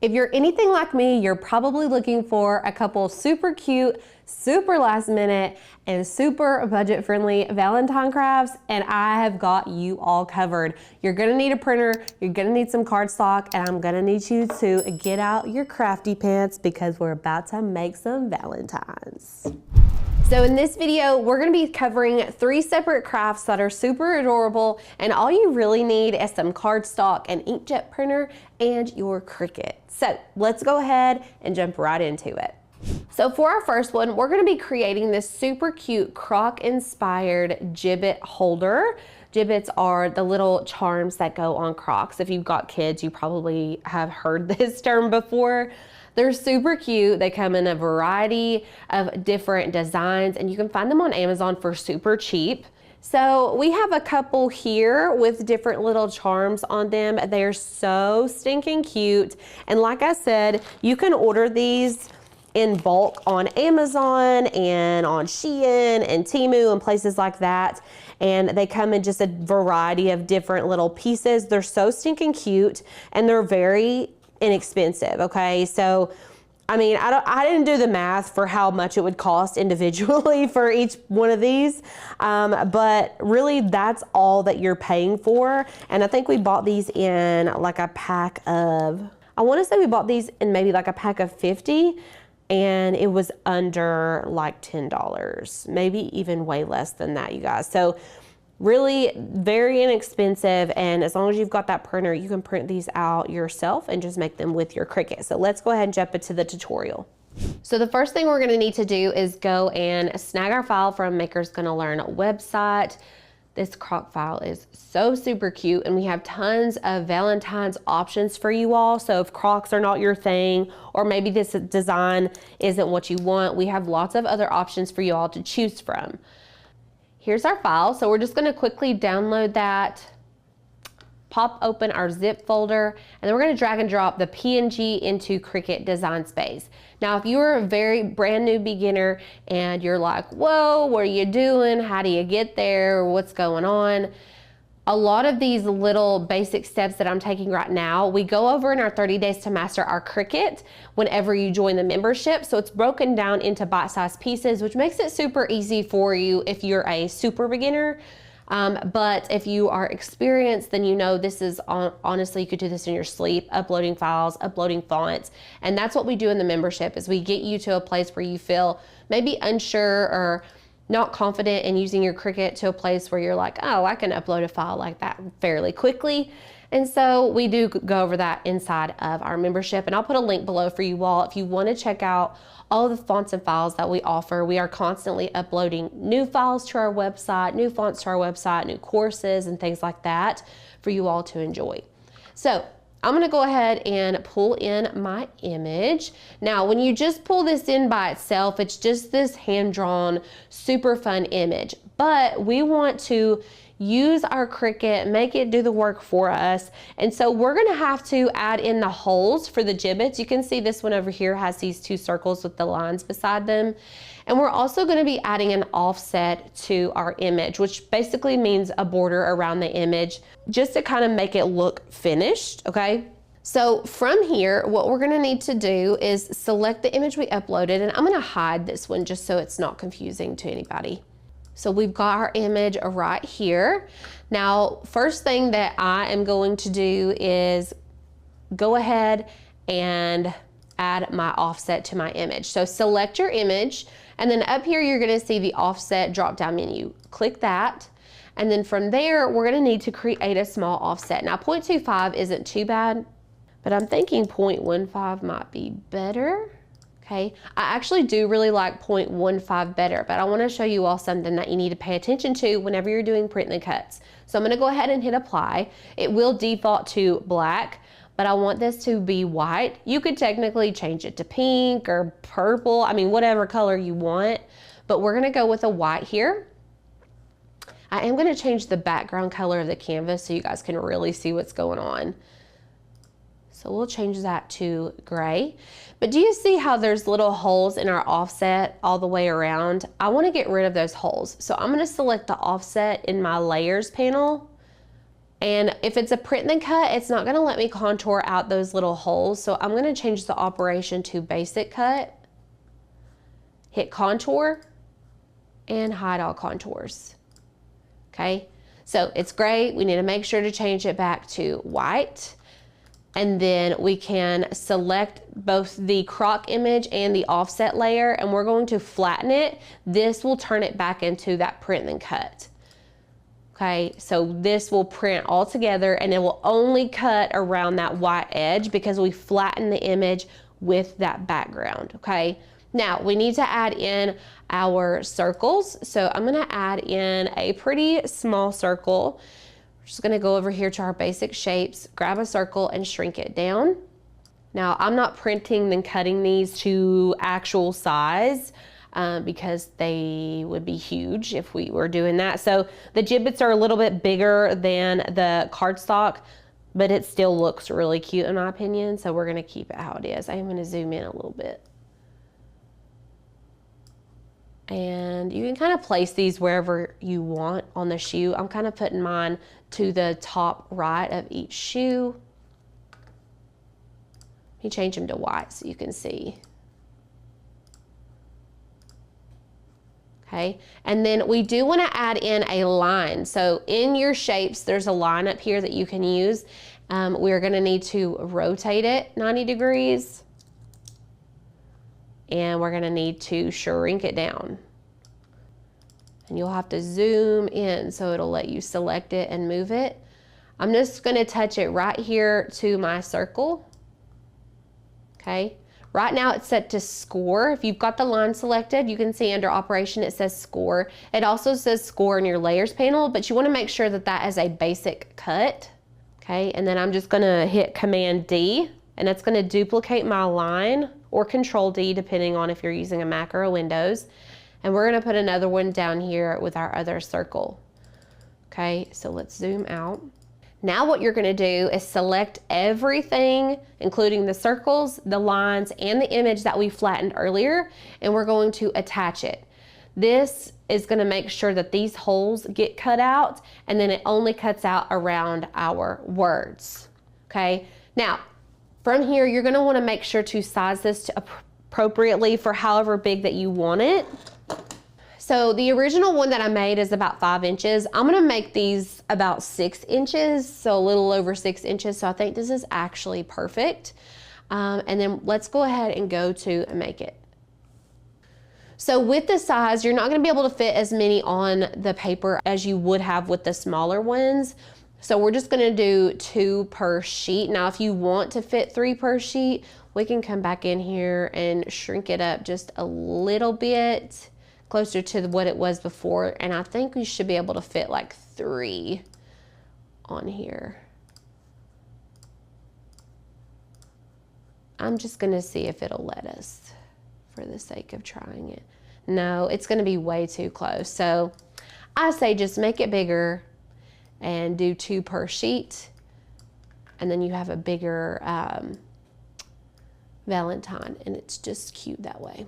If you're anything like me, you're probably looking for a couple super cute, super last minute, and super budget friendly Valentine crafts, and I have got you all covered. You're gonna need a printer, you're gonna need some cardstock, and I'm gonna need you to get out your crafty pants because we're about to make some Valentines. So in this video, we're gonna be covering 3 separate crafts that are super adorable, and all you really need is some cardstock, an inkjet printer, and your Cricut. So let's go ahead and jump right into it. So for our first one, we're gonna be creating this super cute Croc inspired gibbet holder. Gibbets are the little charms that go on Crocs. If you've got kids, you probably have heard this term before. They're super cute. They come in a variety of different designs, and you can find them on Amazon for super cheap. So we have a couple here with different little charms on them. They're so stinking cute. And like I said, you can order these in bulk on Amazon and on Shein and Temu and places like that. And they come in just a variety of different little pieces. They're so stinking cute, and they're very inexpensive, okay? So I mean, I didn't do the math for how much it would cost individually for each one of these, but really that's all that you're paying for. And I think we bought these in like a pack of, I want to say we bought these in maybe like a pack of 50, and it was under like $10, maybe even way less than that, you guys. So really very inexpensive, and as long as you've got that printer, you can print these out yourself and just make them with your Cricut. So let's go ahead and jump into the tutorial. So the first thing we're gonna need to do is go and snag our file from Maker's Gonna Learn website. This Croc file is so super cute, and we have tons of Valentine's options for you all. So if Crocs are not your thing, or maybe this design isn't what you want, we have lots of other options for you all to choose from. Here's our file. So we're just gonna quickly download that, pop open our zip folder, and then we're gonna drag and drop the PNG into Cricut Design Space. Now, if you're a very brand new beginner and you're like, whoa, what are you doing? How do you get there? What's going on? A lot of these little basic steps that I'm taking right now, we go over in our 30 days to master our Cricut whenever you join the membership. So it's broken down into bite-sized pieces, which makes it super easy for you if you're a super beginner. But if you are experienced, then you know this is, honestly, you could do this in your sleep, uploading files, uploading fonts. And that's what we do in the membership, is we get you to a place where you feel maybe unsure or not confident in using your Cricut, to a place where you're like, oh, I can upload a file like that fairly quickly. And so we do go over that inside of our membership, and I'll put a link below for you all if you want to check out all the fonts and files that we offer. We are constantly uploading new files to our website, new fonts to our website, new courses and things like that for you all to enjoy. So I'm gonna go ahead and pull in my image. Now, when you just pull this in by itself, it's just this hand-drawn, super fun image. But we want to use our Cricut, make it do the work for us. And so we're gonna have to add in the holes for the gibbets. You can see this one over here has these 2 circles with the lines beside them. And we're also gonna be adding an offset to our image, which basically means a border around the image, just to kind of make it look finished, okay? So from here, what we're gonna need to do is select the image we uploaded, and I'm gonna hide this one just so it's not confusing to anybody. So we've got our image right here. Now, first thing that I am going to do is go ahead and add my offset to my image. So select your image, and then up here you're gonna see the offset drop-down menu. Click that, and then from there we're gonna need to create a small offset. Now 0.25 isn't too bad, but I'm thinking 0.15 might be better. Okay, I actually do really like 0.15 better, but I want to show you all something that you need to pay attention to whenever you're doing print and cuts. So I'm going to go ahead and hit apply. It will default to black, but I want this to be white. You could technically change it to pink or purple, I mean whatever color you want, but we're going to go with a white here. I am going to change the background color of the canvas so you guys can really see what's going on. So we'll change that to gray. But do you see how there's little holes in our offset all the way around? I want to get rid of those holes. So I'm going to select the offset in my layers panel, And if it's a print and then cut, it's not gonna let me contour out those little holes. So I'm gonna change the operation to basic cut, hit contour, and hide all contours. Okay, so it's gray. We need to make sure to change it back to white. And then we can select both the Croc image and the offset layer, and we're going to flatten it. This will turn it back into that print and then cut. Okay, so this will print all together and it will only cut around that white edge because we flatten the image with that background, okay? Now, we need to add in our circles. So I'm gonna add in a pretty small circle. We're just gonna go over here to our basic shapes, grab a circle and shrink it down. Now, I'm not printing then cutting these to actual size because they would be huge if we were doing that. So the gibbets are a little bit bigger than the cardstock, but it still looks really cute in my opinion. So we're gonna keep it how it is. I am gonna zoom in a little bit. And you can kind of place these wherever you want on the shoe. I'm kind of putting mine to the top right of each shoe. Let me change them to white so you can see. Okay, and then we do want to add in a line. So in your shapes, there's a line up here that you can use. We're going to need to rotate it 90 degrees. And we're gonna need to shrink it down. And you'll have to zoom in so it'll let you select it and move it. I'm just gonna touch it right here to my circle. Okay, right now it's set to score. If you've got the line selected, you can see under operation it says score. It also says score in your layers panel, but you wanna make sure that that is a basic cut. Okay, and then I'm just gonna hit Command D, and that's gonna duplicate my line, or Control D depending on if you're using a Mac or a Windows. And we're gonna put another one down here with our other circle. Okay, so let's zoom out. Now what you're gonna do is select everything, including the circles, the lines, and the image that we flattened earlier, and we're going to attach it. This is gonna make sure that these holes get cut out, and then it only cuts out around our words, okay? Now, from here, you're gonna wanna make sure to size this appropriately for however big that you want it. So the original one that I made is about 5 inches. I'm gonna make these about 6 inches, so a little over 6 inches. So I think this is actually perfect. And then let's go ahead and go to make it. So with the size, you're not gonna be able to fit as many on the paper as you would have with the smaller ones. So we're just gonna do 2 per sheet. Now, if you want to fit 3 per sheet, we can come back in here and shrink it up just a little bit closer to what it was before. And I think we should be able to fit like 3 on here. I'm just gonna see if it'll let us for the sake of trying it. No, it's gonna be way too close. So I say just make it bigger and do 2 per sheet, and then you have a bigger Valentine, and it's just cute that way.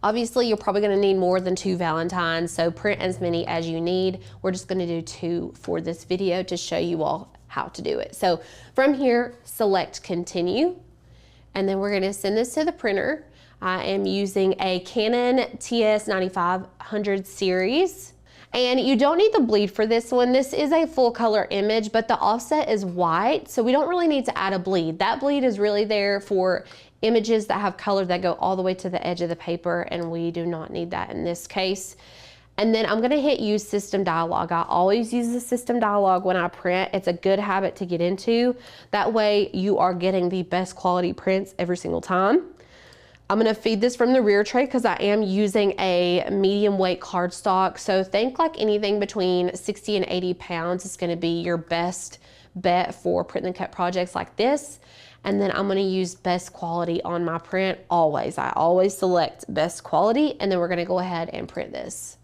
Obviously, you're probably gonna need more than 2 Valentines, so print as many as you need. We're just gonna do 2 for this video to show you all how to do it. So from here, select continue, and then we're gonna send this to the printer. I am using a Canon TS9500 series, and you don't need the bleed for this one. This is a full color image, but the offset is white, so we don't really need to add a bleed. That bleed is really there for images that have color that go all the way to the edge of the paper, and we do not need that in this case. And then I'm gonna hit use system dialog. I always use the system dialog when I print. It's a good habit to get into. That way you are getting the best quality prints every single time. I'm gonna feed this from the rear tray because I am using a medium weight cardstock. So think like anything between 60 and 80 pounds is gonna be your best bet for print and cut projects like this. And then I'm gonna use best quality on my print always. I always select best quality, and then we're gonna go ahead and print this.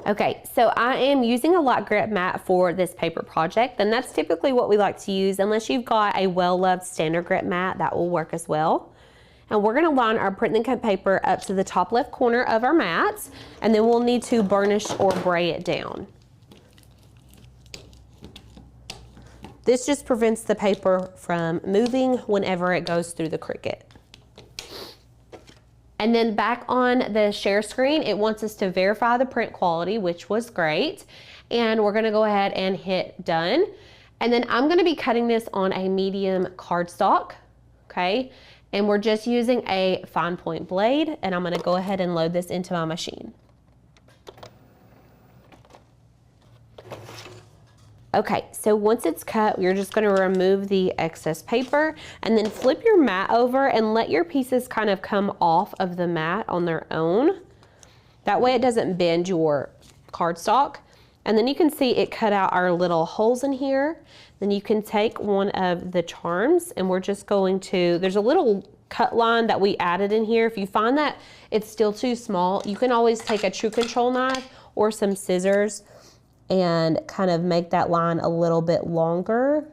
Okay, so I am using a light grip mat for this paper project, and that's typically what we like to use. Unless you've got a well-loved standard grip mat, that will work as well. And we're gonna line our print and cut paper up to the top left corner of our mats, and then we'll need to burnish or bray it down. This just prevents the paper from moving whenever it goes through the Cricut. And then back on the share screen, it wants us to verify the print quality, which was great. And we're gonna go ahead and hit done. And then I'm gonna be cutting this on a medium cardstock, okay? And we're just using a fine point blade, and I'm gonna go ahead and load this into my machine. Okay, so once it's cut, you're just gonna remove the excess paper and then flip your mat over and let your pieces kind of come off of the mat on their own. That way it doesn't bend your cardstock. And then you can see it cut out our little holes in here. Then you can take one of the charms and we're just going to, there's a little cut line that we added in here. If you find that it's still too small, you can always take a True Control knife or some scissors and kind of make that line a little bit longer.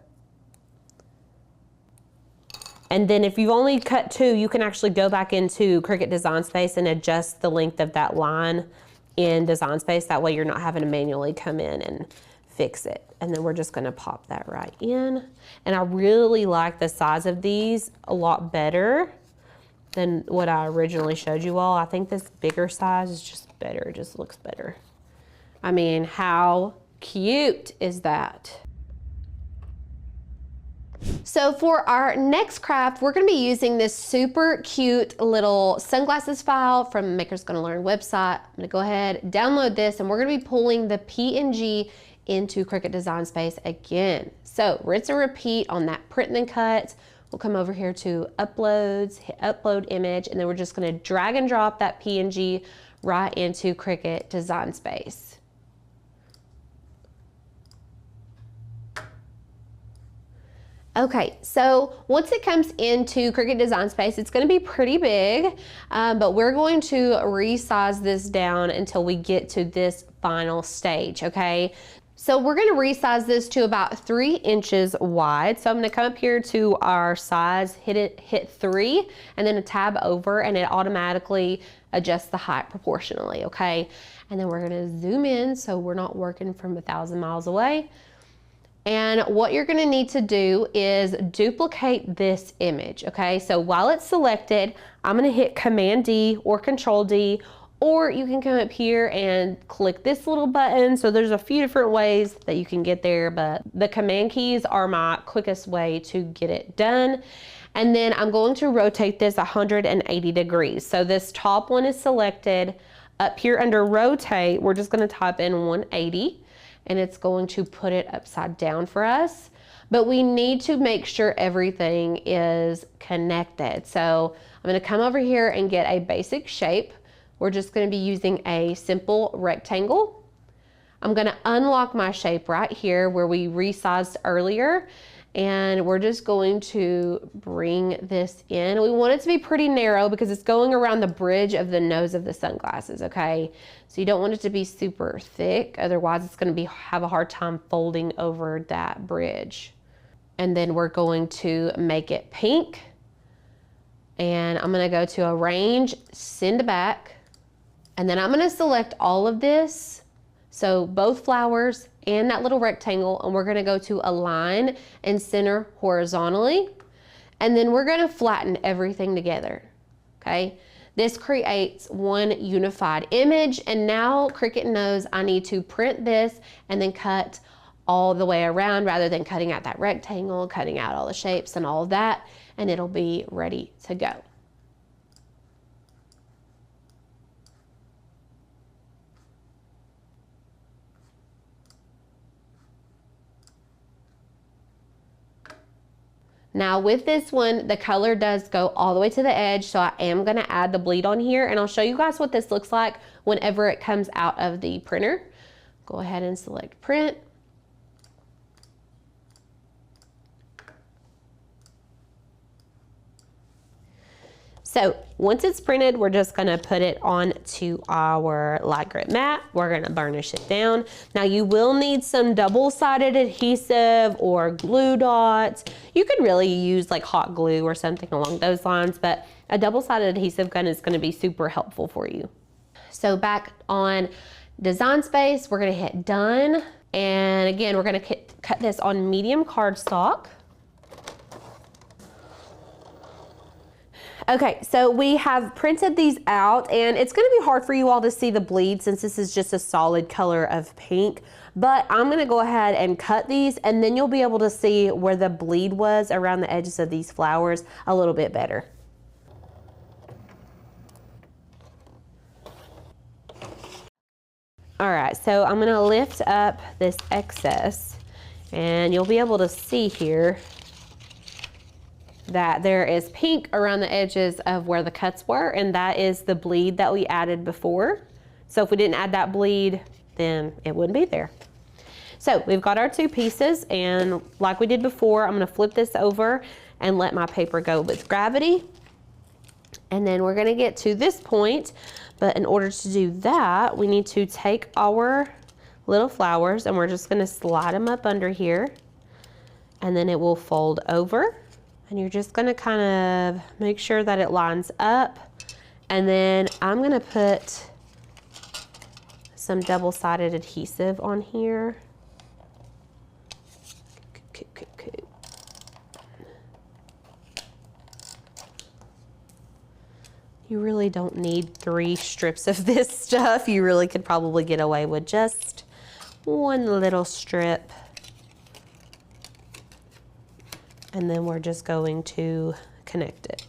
And then if you've only cut two, you can actually go back into Cricut Design Space and adjust the length of that line in Design Space. That way you're not having to manually come in and fix it. And then we're just gonna pop that right in. And I really like the size of these a lot better than what I originally showed you all. I think this bigger size is just better, it just looks better. I mean, how cute is that? So for our next craft, we're gonna be using this super cute little sunglasses file from Maker's Gonna Learn website. I'm gonna go ahead, download this, and we're gonna be pulling the PNG into Cricut Design Space again. So rinse and repeat on that print and then cut. We'll come over here to uploads, hit upload image, and then we're just gonna drag and drop that PNG right into Cricut Design Space. Okay, so once it comes into Cricut Design Space, it's gonna be pretty big, but we're going to resize this down until we get to this final stage, okay? So we're gonna resize this to about 3 inches wide. So I'm gonna come up here to our size, hit 3, and then a tab over, and it automatically adjusts the height proportionally, okay? And then we're gonna zoom in so we're not working from 1,000 miles away. And what you're gonna need to do is duplicate this image, okay? So while it's selected, I'm gonna hit Command D or Control D, or you can come up here and click this little button. So there's a few different ways that you can get there, but the command keys are my quickest way to get it done. And then I'm going to rotate this 180 degrees. So this top one is selected. Up here under rotate, we're just gonna type in 180. And it's going to put it upside down for us. But we need to make sure everything is connected. So I'm gonna come over here and get a basic shape. We're just gonna be using a simple rectangle. I'm gonna unlock my shape right here where we resized earlier. And we're just going to bring this in. We want it to be pretty narrow because it's going around the bridge of the nose of the sunglasses, okay? So you don't want it to be super thick, otherwise it's gonna have a hard time folding over that bridge. And then we're going to make it pink. And I'm gonna go to Arrange, Send Back. And then I'm gonna select all of this. So both flowers and that little rectangle, and we're gonna go to Align and Center horizontally. And then we're gonna flatten everything together, okay? This creates one unified image, and now Cricut knows I need to print this and then cut all the way around rather than cutting out that rectangle, cutting out all the shapes and all of that, and it'll be ready to go. Now with this one, the color does go all the way to the edge, so I am gonna add the bleed on here, and I'll show you guys what this looks like whenever it comes out of the printer. Go ahead and select print. So once it's printed, we're just gonna put it onto our light grip mat. We're gonna burnish it down. Now you will need some double-sided adhesive or glue dots. You could really use like hot glue or something along those lines, but a double-sided adhesive gun is gonna be super helpful for you. So back on Design Space, we're gonna hit done. And again, we're gonna cut this on medium cardstock. Okay, so we have printed these out, and it's gonna be hard for you all to see the bleed since this is just a solid color of pink, but I'm gonna go ahead and cut these, and then you'll be able to see where the bleed was around the edges of these flowers a little bit better. All right, so I'm gonna lift up this excess, and you'll be able to see here that there is pink around the edges of where the cuts were, and that is the bleed that we added before. So if we didn't add that bleed, then it wouldn't be there. So we've got our two pieces, and like we did before, I'm gonna flip this over and let my paper go with gravity. And then we're gonna get to this point, but in order to do that, we need to take our little flowers and we're just gonna slide them up under here, and then it will fold over. And you're just gonna kind of make sure that it lines up. And then I'm gonna put some double-sided adhesive on here. You really don't need 3 strips of this stuff. You really could probably get away with just one little strip. And then we're just going to connect it.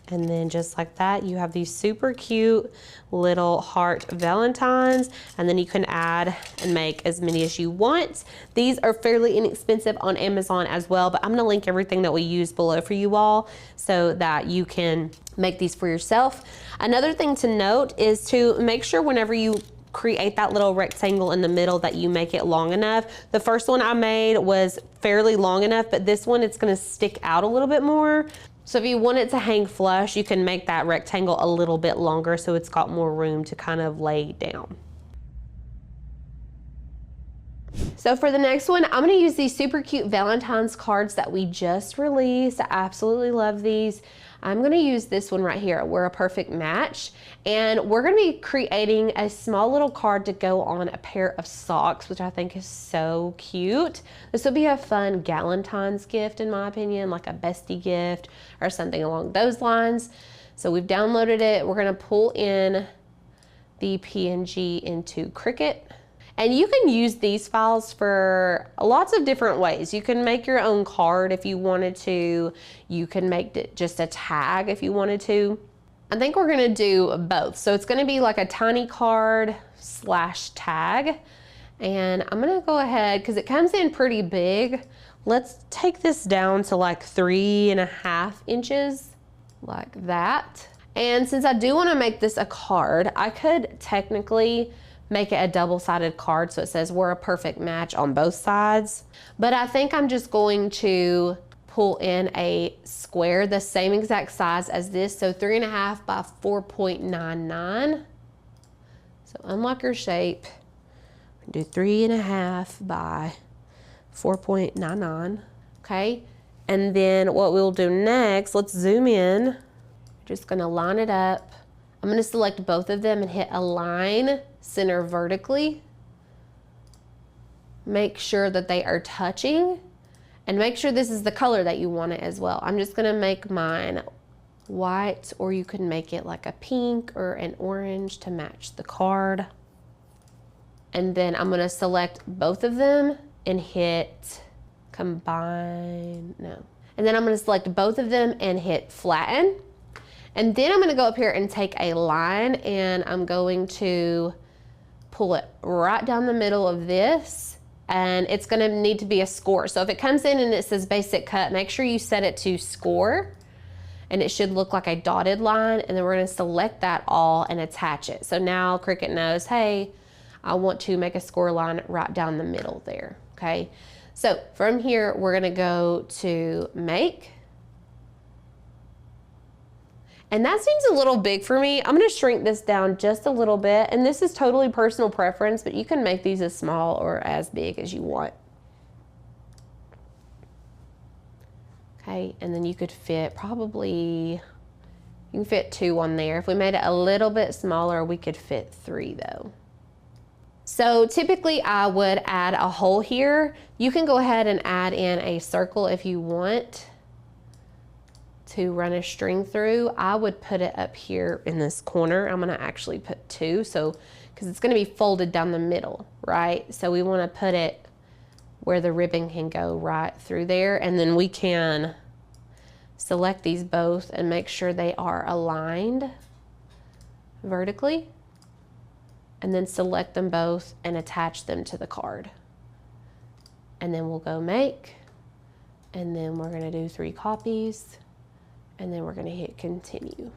And then just like that, you have these super cute little heart Valentines, and then you can add and make as many as you want. These are fairly inexpensive on Amazon as well, but I'm gonna link everything that we use below for you all so that you can make these for yourself. Another thing to note is to make sure whenever you create that little rectangle in the middle that you make it long enough. The first one I made was fairly long enough, but this one, it's gonna stick out a little bit more. So if you want it to hang flush, you can make that rectangle a little bit longer so it's got more room to kind of lay down. So for the next one, I'm gonna use these super cute Valentine's cards that we just released. I absolutely love these. I'm gonna use this one right here, We're a Perfect Match. And we're gonna be creating a small little card to go on a pair of socks, which I think is so cute. This will be a fun Galentine's gift, in my opinion, like a bestie gift or something along those lines. So we've downloaded it. We're gonna pull in the PNG into Cricut. And you can use these files for lots of different ways. You can make your own card if you wanted to. You can make it just a tag if you wanted to. I think we're gonna do both. So it's gonna be like a tiny card / tag. And I'm gonna go ahead, because it comes in pretty big. Let's take this down to like 3.5 inches, like that. And since I do wanna make this a card, I could technically make it a double-sided card so it says We're a Perfect Match on both sides. But I think I'm just going to pull in a square the same exact size as this, so 3.5 by 4.99. So unlock your shape, do 3.5 by 4.99, okay? And then what we'll do next, let's zoom in. Just gonna line it up. I'm gonna select both of them and hit Align Center Vertically. Make sure that they are touching, and make sure this is the color that you want it as well. I'm just gonna make mine white, or you can make it like a pink or an orange to match the card. And then I'm gonna select both of them and hit Combine, no. And then I'm gonna select both of them and hit Flatten. And then I'm gonna go up here and take a line, and I'm going to pull it right down the middle of this, and it's gonna need to be a score. So if it comes in and it says basic cut, make sure you set it to score, and it should look like a dotted line, and then we're gonna select that all and attach it. So now Cricut knows, hey, I want to make a score line right down the middle there, okay? So from here, we're gonna go to Make. And that seems a little big for me. I'm gonna shrink this down just a little bit, and this is totally personal preference, but you can make these as small or as big as you want. Okay, and then you could fit probably You can fit 2 on there. If we made it a little bit smaller, we could fit 3 though. So typically I would add a hole here. You can go ahead and add in a circle if you want to run a string through. I would put it up here in this corner. I'm gonna actually put 2, so because it's gonna be folded down the middle, right? So we wanna put it where the ribbon can go right through there, and then we can select these both and make sure they are aligned vertically, and then select them both and attach them to the card. And then we'll go make, and then we're gonna do 3 copies, and then we're gonna hit continue.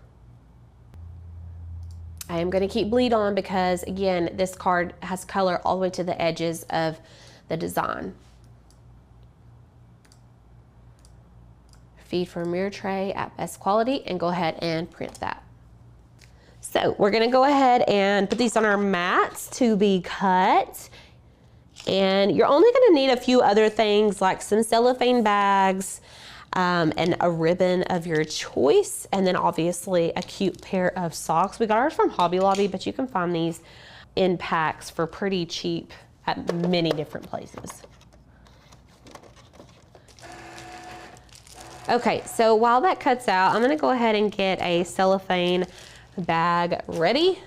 I am gonna keep bleed on because again, this card has color all the way to the edges of the design. Feed for mirror tray at best quality, and go ahead and print that. So we're gonna go ahead and put these on our mats to be cut. And you're only gonna need a few other things like some cellophane bags and a ribbon of your choice. And then obviously a cute pair of socks. We got ours from Hobby Lobby, but you can find these in packs for pretty cheap at many different places. Okay, so while that cuts out, I'm gonna go ahead and get a cellophane bag ready.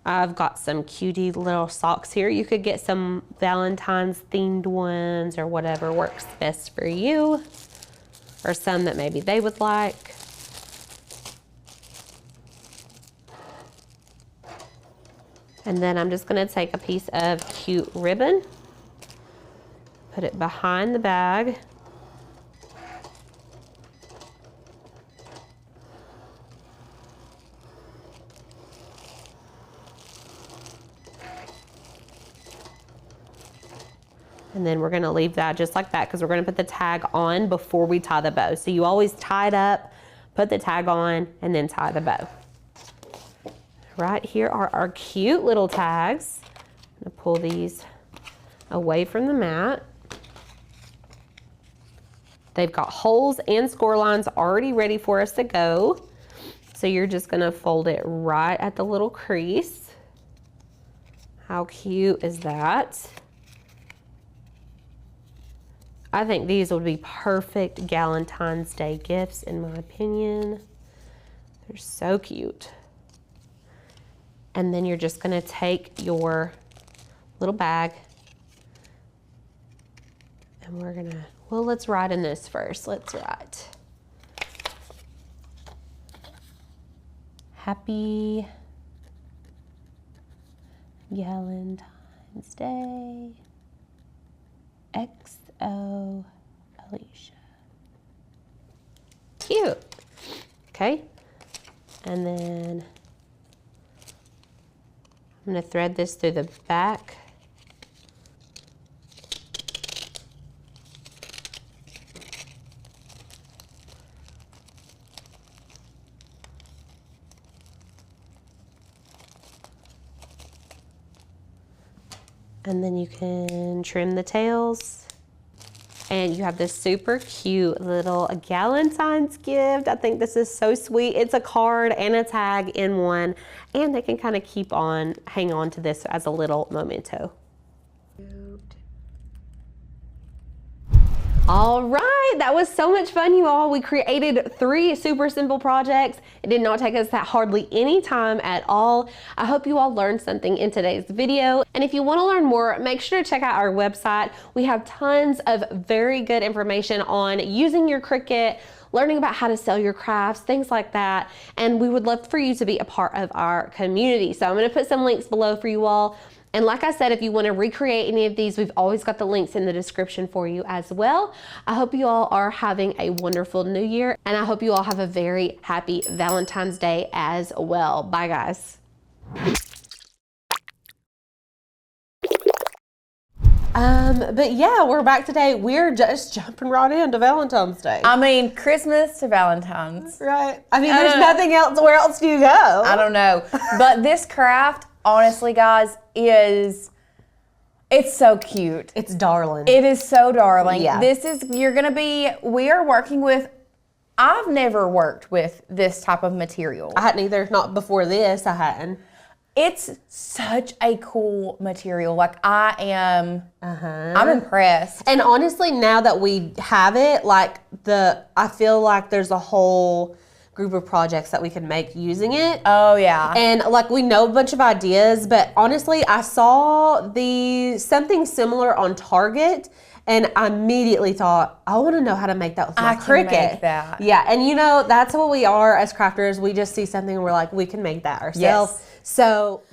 I've got some cutie little socks here. You could get some Valentine's themed ones or whatever works best for you, or some that maybe they would like. And then I'm just gonna take a piece of cute ribbon, put it behind the bag. And then we're gonna leave that just like that because we're gonna put the tag on before we tie the bow. So you always tie it up, put the tag on, and then tie the bow. Right here are our cute little tags. I'm gonna pull these away from the mat. They've got holes and score lines already ready for us to go. So you're just gonna fold it right at the little crease. How cute is that? I think these would be perfect Valentine's Day gifts in my opinion. They're so cute. And then you're just gonna take your little bag and we're gonna, well, let's write in this first. Let's write. Happy Valentine's Day, XO Alicia. Cute. Okay. And then I'm going to thread this through the back. And then you can trim the tails. And you have this super cute little Valentine's gift. I think this is so sweet. It's a card and a tag in one. And they can kind of hang on to this as a little memento. All right, that was so much fun, you all. We created 3 super simple projects. It did not take us that hardly any time at all. I hope you all learned something in today's video. And if you want to learn more, make sure to check out our website. We have tons of very good information on using your Cricut, learning about how to sell your crafts, things like that. And we would love for you to be a part of our community. So I'm going to put some links below for you all. And like I said, if you want to recreate any of these, we've always got the links in the description for you as well. I hope you all are having a wonderful new year, and I hope you all have a very happy Valentine's Day as well. Bye, guys. But yeah, we're back today. We're just jumping right into Valentine's Day. I mean, Christmas to Valentine's. Right. I mean, there's nothing else. Where else do you go? I don't know. But this craft, honestly, guys, it's so cute. It's darling. It is so darling. Yeah. We are working with I've never worked with this type of material. I hadn't either. Not before this, I hadn't. It's such a cool material. Like I'm impressed. And honestly, now that we have it, like I feel like there's a whole group of projects that we can make using it. Oh yeah. And like we know a bunch of ideas, but honestly, I saw something similar on Target. And I immediately thought, I want to know how to make that with my Cricut. Can make that. Yeah, and you know, that's what we are as crafters. We just see something and we're like, we can make that ourselves. Yes. So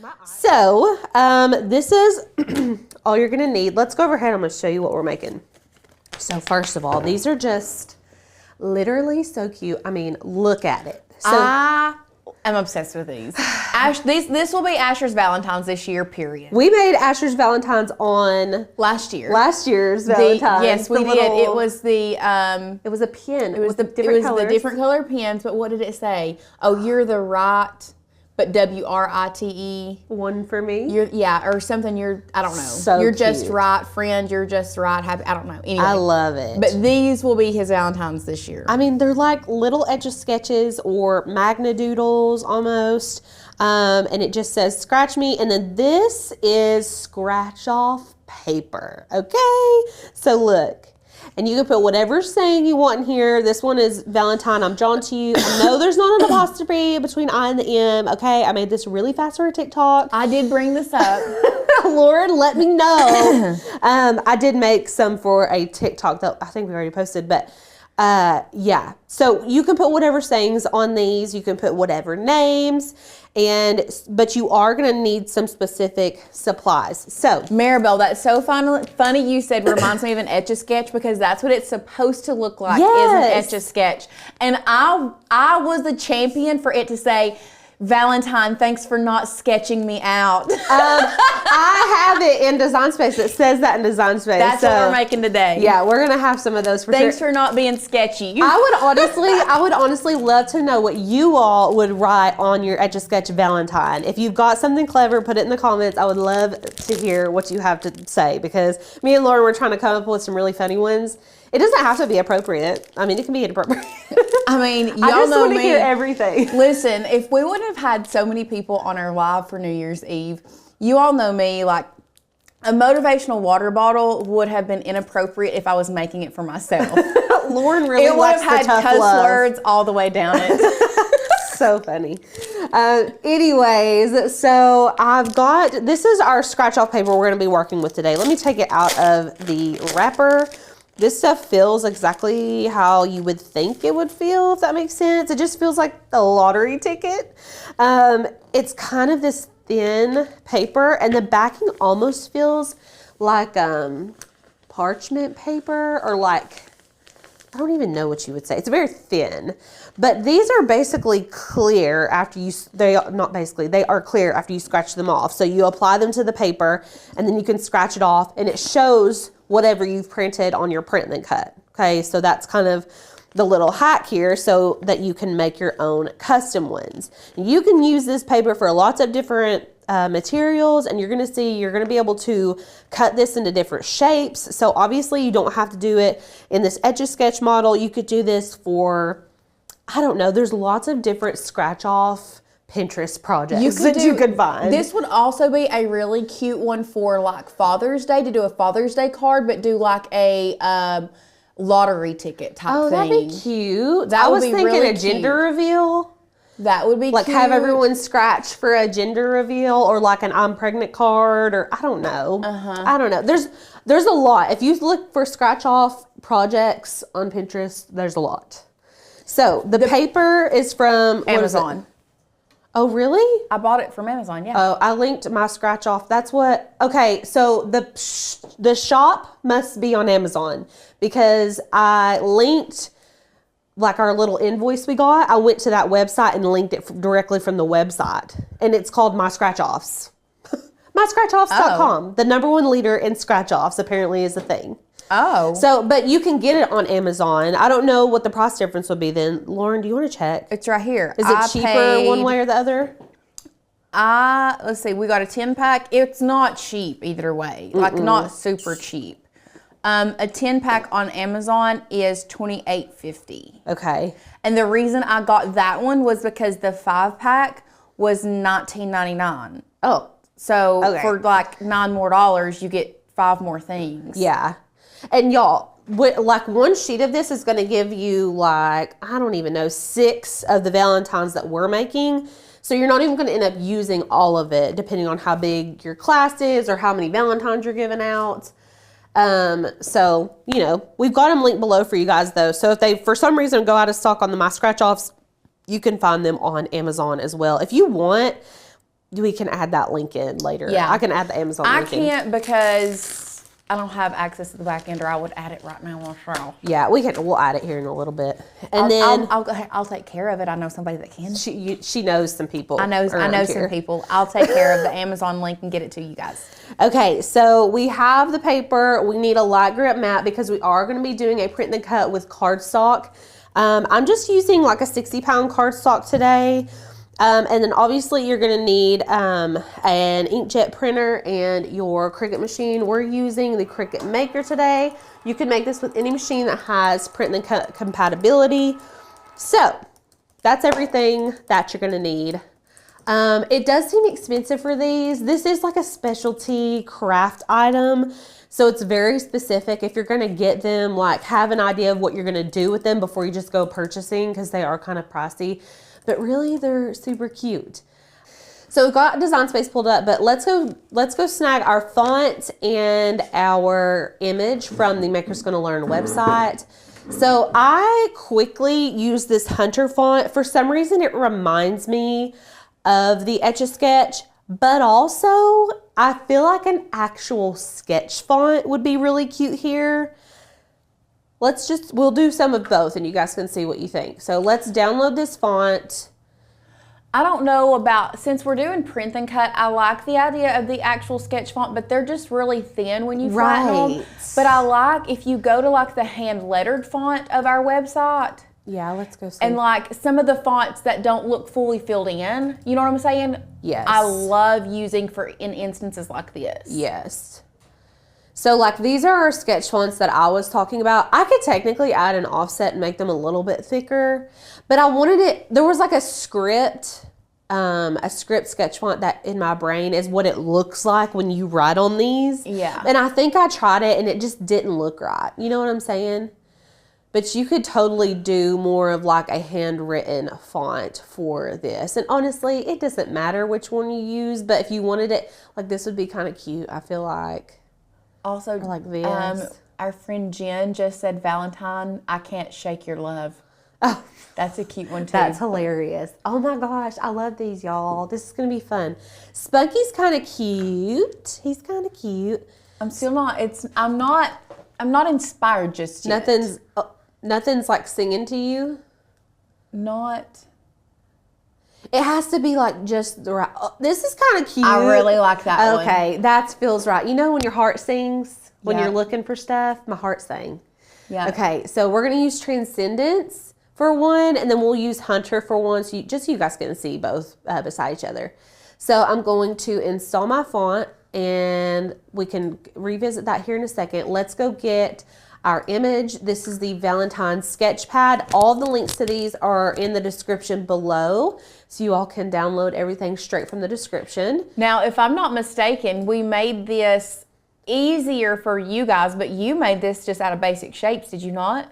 this is all you're gonna need. Let's go overhead. I'm gonna show you what we're making. So first of all, these are just literally so cute. I mean, look at it. So I'm obsessed with these. This will be Asher's Valentine's this year, period. we made Asher's Valentine's on Last year's Valentine's. Yes, we did. It was the it was a pin. it was with different colors. the different color pins, but what did it say? Oh, you're the right, but WRITE. One for me. Or something. I don't know. So you're just cute. right, friend. You're just right, happy. I don't know. Anyway, I love it. But these will be his Valentine's this year. I mean, they're like little etch-a-sketches or magna doodles almost. And it just says scratch me. And then this is scratch off paper. Okay. So look, and you can put whatever saying you want in here. This one is Valentine. I'm drawn to you. I know there's not an apostrophe between I and the M. Okay. I made this really fast for a TikTok. I did bring this up. Lord, let me know. I did make some for a TikTok that I think we already posted, but yeah. So you can put whatever sayings on these. You can put whatever names, but you are going to need some specific supplies. So Maribel, that's so funny you said reminds me of an etch-a-sketch because that's what it's supposed to look like is an etch-a-sketch. And I was the champion for it to say, Valentine, thanks for not sketching me out. I have it in Design Space. It says that in Design Space. That's what we're making today. Yeah, we're going to have some of those for Thanks sure. for not being sketchy. I would honestly love to know what you all would write on your Etch-a-Sketch Valentine. If you've got something clever, put it in the comments. I would love to hear what you have to say because me and Lauren were trying to come up with some really funny ones. It doesn't have to be appropriate. I mean, it can be inappropriate. I mean, y'all I just know want me. to hear everything. Listen, if we wouldn't have had so many people on our live for New Year's Eve, you all know me, like, a motivational water bottle would have been inappropriate if I was making it for myself. Lauren really likes the tough It would have had cuss love. words all the way down it. So funny. Anyways, so this is our scratch off paper we're going to be working with today. Let me take it out of the wrapper. This stuff feels exactly how you would think it would feel, if that makes sense. It just feels like a lottery ticket. It's kind of this thin paper, and the backing almost feels like parchment paper, or like, I don't even know what you would say. It's very thin. But these are basically clear after they are clear after you scratch them off. So you apply them to the paper, and then you can scratch it off, and it shows whatever you've printed on your print and then cut. Okay, so that's kind of the little hack here so that you can make your own custom ones. You can use this paper for lots of different materials, and you're going to be able to cut this into different shapes. So obviously you don't have to do it in this Etch-a-Sketch model. You could do this for, I don't know, there's lots of different scratch off Pinterest projects you could find. This would also be a really cute one for like Father's Day, to do a Father's Day card, but do like a lottery ticket type thing. Oh, that'd be cute. I was thinking really a gender reveal. That would be like cute. Have everyone scratch for a gender reveal, or like an I'm pregnant card, or I don't know. I don't know. There's a lot. If you look for scratch off projects on Pinterest, there's a lot. So the paper is from Amazon. Oh, really? I bought it from Amazon, yeah. Oh, I linked my scratch off. That's what, okay, so the shop must be on Amazon because I linked like our little invoice we got. I went to that website and linked it directly from the website. And it's called My Scratch Offs. MyScratchOffs.com. The #1 leader in scratch offs apparently is a thing. Oh. So, but you can get it on Amazon. I don't know what the price difference would be then. Lauren, do you want to check? It's right here. Is it cheaper one way or the other? Let's see, we got a 10-pack. It's not cheap either way. Like not super cheap. A 10-pack on Amazon is $28.50. Okay. And the reason I got that one was because the 5-pack was $19.99. Oh. So Okay. for like $9 more, you get 5 more things. Yeah. And y'all, like one sheet of this is going to give you like, I don't even know, 6 of the Valentines that we're making. So you're not even going to end up using all of it, depending on how big your class is or how many Valentines you're giving out. So, you know, we've got them linked below for you guys though. So if they, for some reason, go out of stock on the My Scratch Offs, you can find them on Amazon as well. If you want, we can add that link in later. Yeah. I can add the Amazon link in. I can't because I don't have access to the back end, or I would add it right now myself. Yeah, we'll add it here in a little bit. And then I'll take care of it. I know somebody that can. she knows some people. I know some people. I'll take care of the Amazon link and get it to you guys. Okay, so we have the paper. We need a light grip mat because we are going to be doing a print and cut with cardstock. I'm just using like a 60-pound cardstock today. And then obviously you're going to need an inkjet printer and your Cricut machine. We're using the Cricut Maker today. You can make this with any machine that has print and cut compatibility. So that's everything that you're going to need. It does seem expensive for these. This is like a specialty craft item. So it's very specific. If you're going to get them, like have an idea of what you're going to do with them before you just go purchasing, because they are kind of pricey. But really, they're super cute. So we've got Design Space pulled up, but let's go snag our font and our image from the Maker's Gonna Learn website. So I quickly use this Hunter font. For some reason, it reminds me of the Etch-a-Sketch, but also I feel like an actual sketch font would be really cute here. We'll do some of both and you guys can see what you think. So let's download this font. I don't know about, since we're doing print and cut, I like the idea of the actual sketch font, but they're just really thin when you flatten them. But I like, if you go to like the hand lettered font of our website. Yeah, let's go see. And like some of the fonts that don't look fully filled in, you know what I'm saying? Yes. I love using in instances like this. Yes. So like these are our sketch fonts that I was talking about. I could technically add an offset and make them a little bit thicker, but I wanted it, there was like a script sketch font that in my brain is what it looks like when you write on these. Yeah. And I think I tried it and it just didn't look right. You know what I'm saying? But you could totally do more of like a handwritten font for this. And honestly, it doesn't matter which one you use, but if you wanted it, like this would be kind of cute, I feel like. Also, like this. Our friend Jen just said, Valentine, I can't shake your love. Oh, that's a cute one too. That's hilarious. Oh my gosh, I love these, y'all. This is gonna be fun. Spunky's kind of cute. He's kind of cute. I'm still not. I'm not inspired just yet. Nothing's like singing to you. Not. It has to be like just the right. Oh, this is kind of cute. I really like that one. Okay, that feels right. You know when your heart sings when Yeah. you're looking for stuff? My heart sang. Yeah. Okay, so we're going to use Transcendence for one, and then we'll use Hunter for one, so you guys can see both beside each other. So I'm going to install my font, and we can revisit that here in a second. Let's go get our image. This is the Valentine sketch pad. All the links to these are in the description below, so you all can download everything straight from the description. Now, if I'm not mistaken, we made this easier for you guys, but you made this just out of basic shapes, did you not?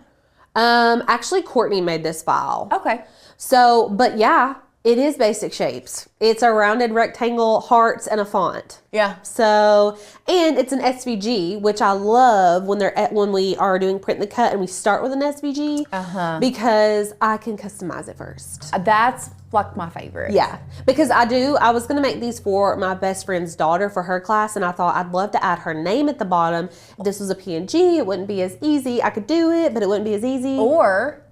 Actually, Courtney made this file. Okay. So, but yeah, it is basic shapes. It's a rounded rectangle, hearts, and a font. Yeah. So, and it's an SVG, which I love when we are doing print the cut and we start with an SVG because I can customize it first. That's like my favorite. Yeah, because I was going to make these for my best friend's daughter for her class, and I thought I'd love to add her name at the bottom. If this was a PNG, it wouldn't be as easy. I could do it, but it wouldn't be as easy. Or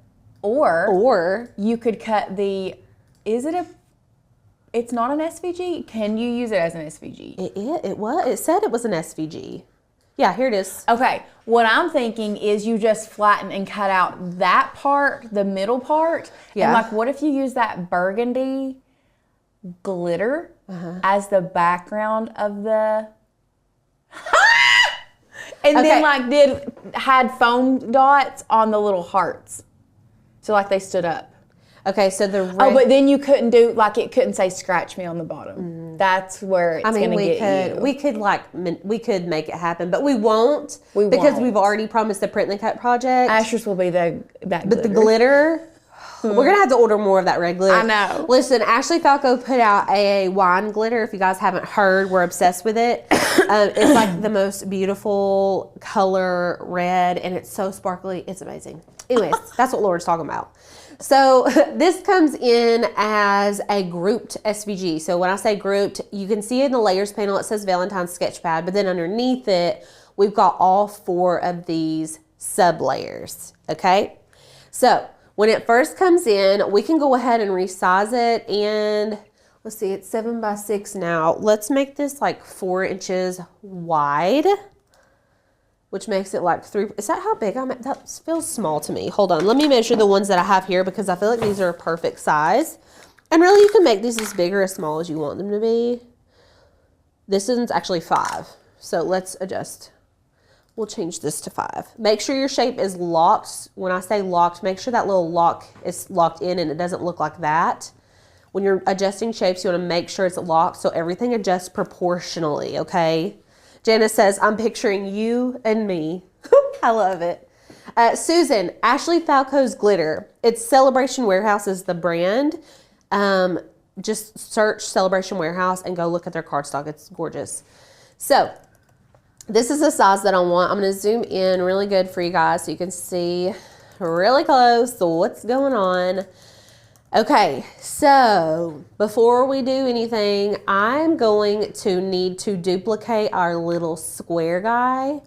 you could cut the, it's not an SVG? Can you use it as an SVG? It said it was an SVG. Yeah, here it is. Okay, what I'm thinking is you just flatten and cut out that part, the middle part. Yeah. And like, what if you use that burgundy glitter as the background of the... And then like had foam dots on the little hearts. So like they stood up. Okay, so but then you couldn't do, like it couldn't say scratch me on the bottom. That's where it's going to get you. We could make it happen, but we won't. Because we've already promised the Print and Cut project. Asher's will be that glitter. But the glitter, we're going to have to order more of that red glitter. I know. Listen, Ashley Falco put out a wine glitter. If you guys haven't heard, we're obsessed with it. It's like the most beautiful color red, and it's so sparkly. It's amazing. Anyways, that's what Laura's talking about. So this comes in as a grouped SVG. So when I say grouped, you can see in the layers panel, it says Valentine Sketchpad, but then underneath it, we've got all 4 of these sub layers, okay? So when it first comes in, we can go ahead and resize it, and let's see, it's 7 by 6 now. Let's make this like 4 inches wide, which makes it like 3. Is that how big I'm at? That feels small to me. Hold on. Let me measure the ones that I have here because I feel like these are a perfect size. And really, you can make these as big or as small as you want them to be. This one's actually 5. So let's adjust. We'll change this to 5. Make sure your shape is locked. When I say locked, make sure that little lock is locked in and it doesn't look like that. When you're adjusting shapes, you want to make sure it's locked so everything adjusts proportionally, okay? Janice says, I'm picturing you and me. I love it. Susan, Ashley Falco's glitter. It's Celebration Warehouse is the brand. Just search Celebration Warehouse and go look at their cardstock. It's gorgeous. So this is the size that I want. I'm going to zoom in really good for you guys so you can see really close what's going on. Okay, so before we do anything, I'm going to need to duplicate our little square guy.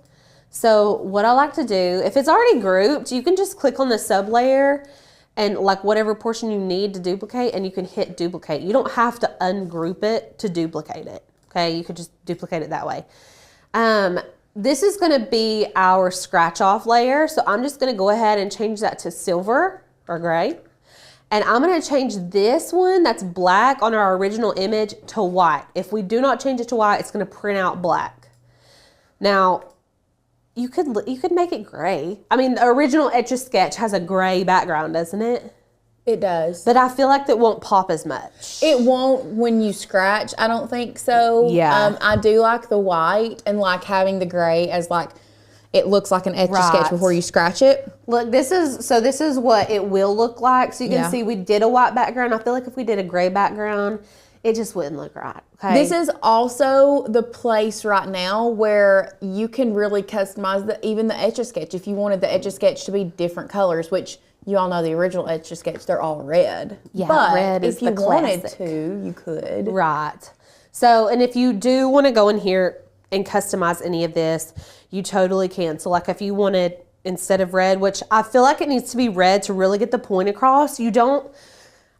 So what I like to do, if it's already grouped, you can just click on the sub layer and like whatever portion you need to duplicate, and you can hit duplicate. You don't have to ungroup it to duplicate it, okay? You could just duplicate it that way. This is gonna be our scratch off layer, so I'm just gonna go ahead and change that to silver or gray. And I'm going to change this one that's black on our original image to white. If we do not change it to white, it's going to print out black. Now, you could make it gray. I mean, the original Etch-a-Sketch has a gray background, doesn't it? It does. But I feel like that won't pop as much. It won't when you scratch. I don't think so. Yeah. I do like the white and like having the gray as like, it looks like an Etch-a-Sketch before you scratch it. Look, this is what it will look like. So you can see we did a white background. I feel like if we did a gray background, it just wouldn't look right. Okay. This is also the place right now where you can really customize even the Etch-a-Sketch. If you wanted the Etch-a-Sketch to be different colors, which you all know the original Etch-a-Sketch, they're all red. Yeah, but red is if you the wanted classic. to, you could. Right. So, and if you do want to go in here and customize any of this, you totally can. So like if you wanted, instead of red, which I feel like it needs to be red to really get the point across,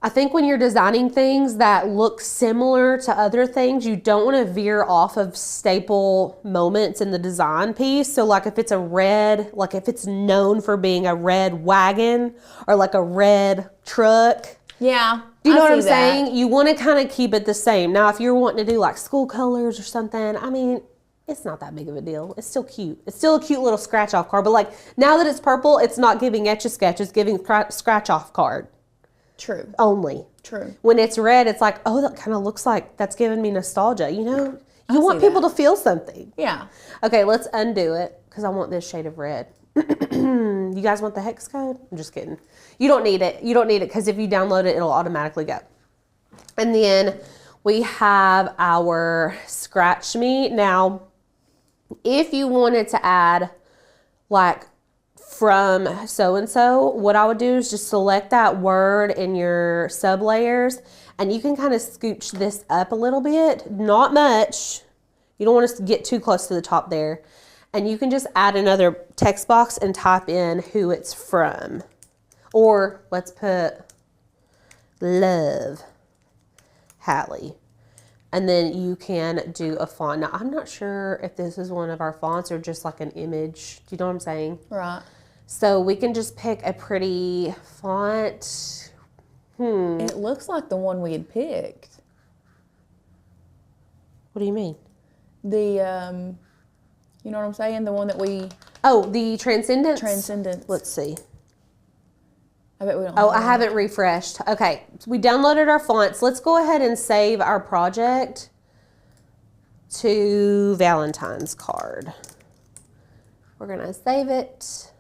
I think when you're designing things that look similar to other things, you don't want to veer off of staple moments in the design piece. So like if it's a red, like if it's known for being a red wagon or like a red truck. Yeah. Do you know what I'm saying? You want to kind of keep it the same. Now, if you're wanting to do like school colors or something, I mean, it's not that big of a deal. It's still cute. It's still a cute little scratch off card. But like now that it's purple, it's not giving Etch-a-Sketch. It's giving scratch off card. True. Only. True. When it's red, it's like, oh, that kind of looks like that's giving me nostalgia. You know, you want people to feel something. Yeah. Okay, let's undo it because I want this shade of red. You guys want the hex code? I'm just kidding. You don't need it. You don't need it because if you download it, it'll automatically go. And then we have our scratch me. Now, if you wanted to add like from so-and-so, what I would do is just select that word in your sub layers and you can kind of scooch this up a little bit, not much. You don't want us to get too close to the top there. And you can just add another text box and type in who it's from. Or let's put love Hallie. And then you can do a font. Now, I'm not sure if this is one of our fonts or just like an image. Do you know what I'm saying? Right. So we can just pick a pretty font. It looks like the one we had picked. What do you mean? The You know what I'm saying? The one that we... Oh, the Transcendence? Transcendence. Let's see. I bet we don't Oh, have I haven't refreshed. Okay, so we downloaded our fonts. Let's go ahead and save our project to Valentine's card. We're gonna save it.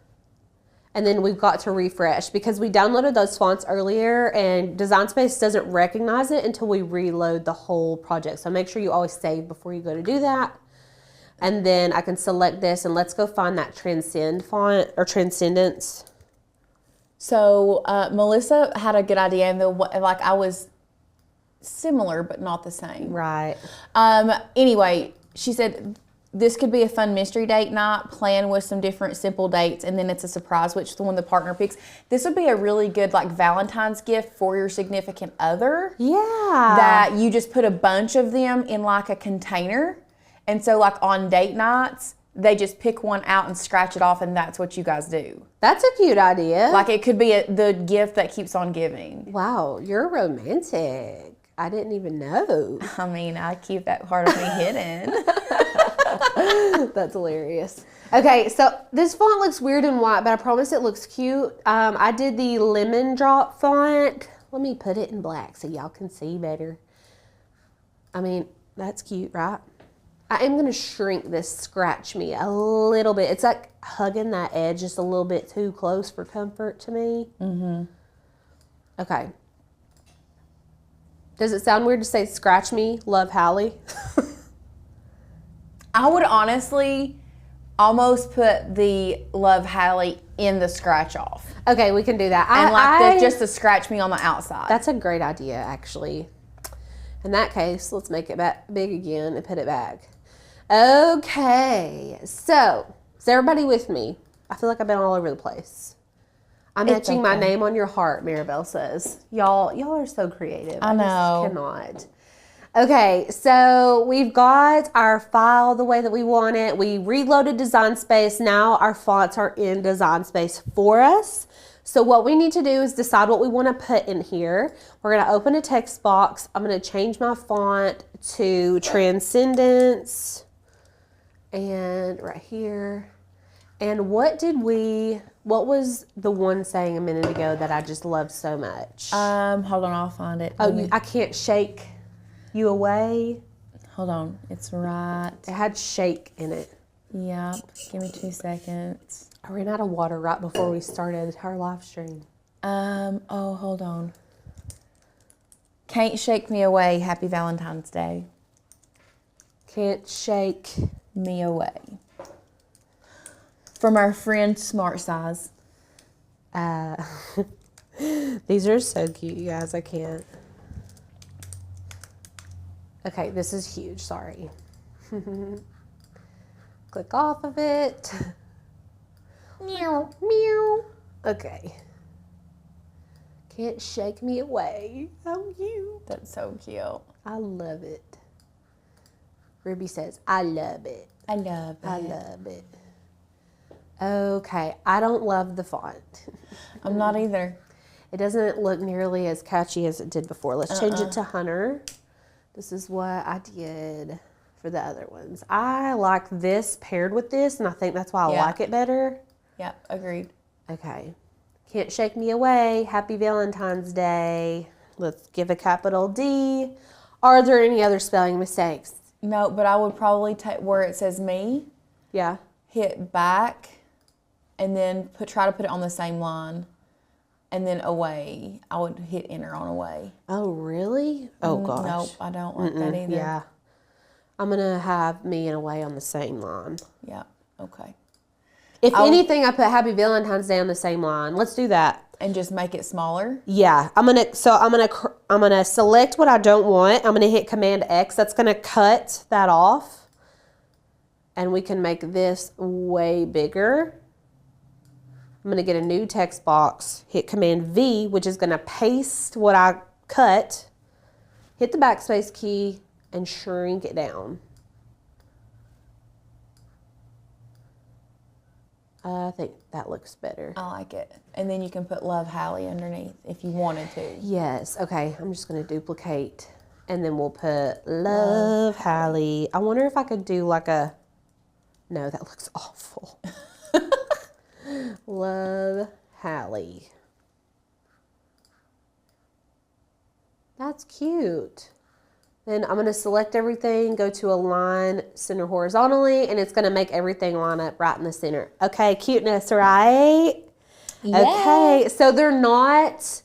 And then we've got to refresh because we downloaded those fonts earlier and Design Space doesn't recognize it until we reload the whole project. So make sure you always save before you go to do that. And then I can select this and let's go find that Transcend font or Transcendence. So Melissa had a good idea, and I was similar but not the same. Right. Anyway, she said this could be a fun mystery date night. Plan with some different simple dates, and then it's a surprise which the one the partner picks. This would be a really good like Valentine's gift for your significant other. Yeah. That you just put a bunch of them in like a container, and so like on date nights, they just pick one out and scratch it off, and that's what you guys do. That's a cute idea. Like it could be the gift that keeps on giving. Wow, you're romantic. I didn't even know. I mean, I keep that part of me hidden. That's hilarious. Okay, so this font looks weird and white, but I promise it looks cute. I did the Lemon Drop font. Let me put it in black so y'all can see better. I mean, that's cute, right? I am going to shrink this Scratch Me a little bit. It's like hugging that edge just a little bit too close for comfort to me. Mm-hmm. Okay. Does it sound weird to say Scratch Me, love Hallie? I would honestly almost put the love Hallie in the scratch off. Okay, we can do that. And just the Scratch Me on the outside. That's a great idea, actually. In that case, let's make it back big again and put it back. Okay, so is everybody with me? I feel like I've been all over the place. I'm etching my name on your heart, Maribel says. Y'all are so creative. I know. Just cannot. Okay, so we've got our file the way that we want it. We reloaded Design Space. Now our fonts are in Design Space for us. So what we need to do is decide what we want to put in here. We're going to open a text box. I'm going to change my font to Transcendence. And right here. And what was the one saying a minute ago that I just loved so much? Hold on, I'll find it. Oh, I can't shake you away. Hold on, it's right. It had shake in it. Yep, give me 2 seconds. I ran out of water right before we started our live stream. Oh, hold on. Can't shake me away. Happy Valentine's Day. Can't shake me away. From our friend Smart Size. These are so cute, you guys. I can't. Okay, this is huge. Sorry. Click off of it. Meow, meow. Okay. Can't shake me away. How cute. That's so cute. I love it. Ruby says, I love it. I love it. I love it. Okay, I don't love the font. I'm not either. It doesn't look nearly as catchy as it did before. Let's change it to Hunter. This is what I did for the other ones. I like this paired with this, and I think that's why I like it better. Yeah, agreed. Okay. Can't shake me away. Happy Valentine's Day. Let's give a capital D. Are there any other spelling mistakes? No, but I would probably take where it says me. Yeah. Hit back, and then try to put it on the same line. And then away. I would hit enter on away. Oh, really? Oh, gosh. Nope, I don't like that either. Yeah. I'm going to have me and away on the same line. Yeah, okay. If anything, I put Happy Valentine's Day on the same line. Let's do that. And just make it smaller? Yeah. I'm going to select what I don't want. I'm going to hit Command X. That's going to cut that off. And we can make this way bigger. I'm going to get a new text box, hit Command V, which is going to paste what I cut, hit the backspace key, and shrink it down. I think that looks better. I like it. And then you can put Love Hallie underneath if you wanted to. Yes. Okay, I'm just going to duplicate, and then we'll put Love Hallie. I wonder if I could do like a No, that looks awful. Love, Hallie. That's cute. Then I'm going to select everything, go to align center horizontally, and it's going to make everything line up right in the center. Okay, cuteness, right? Yeah. Okay, so they're not,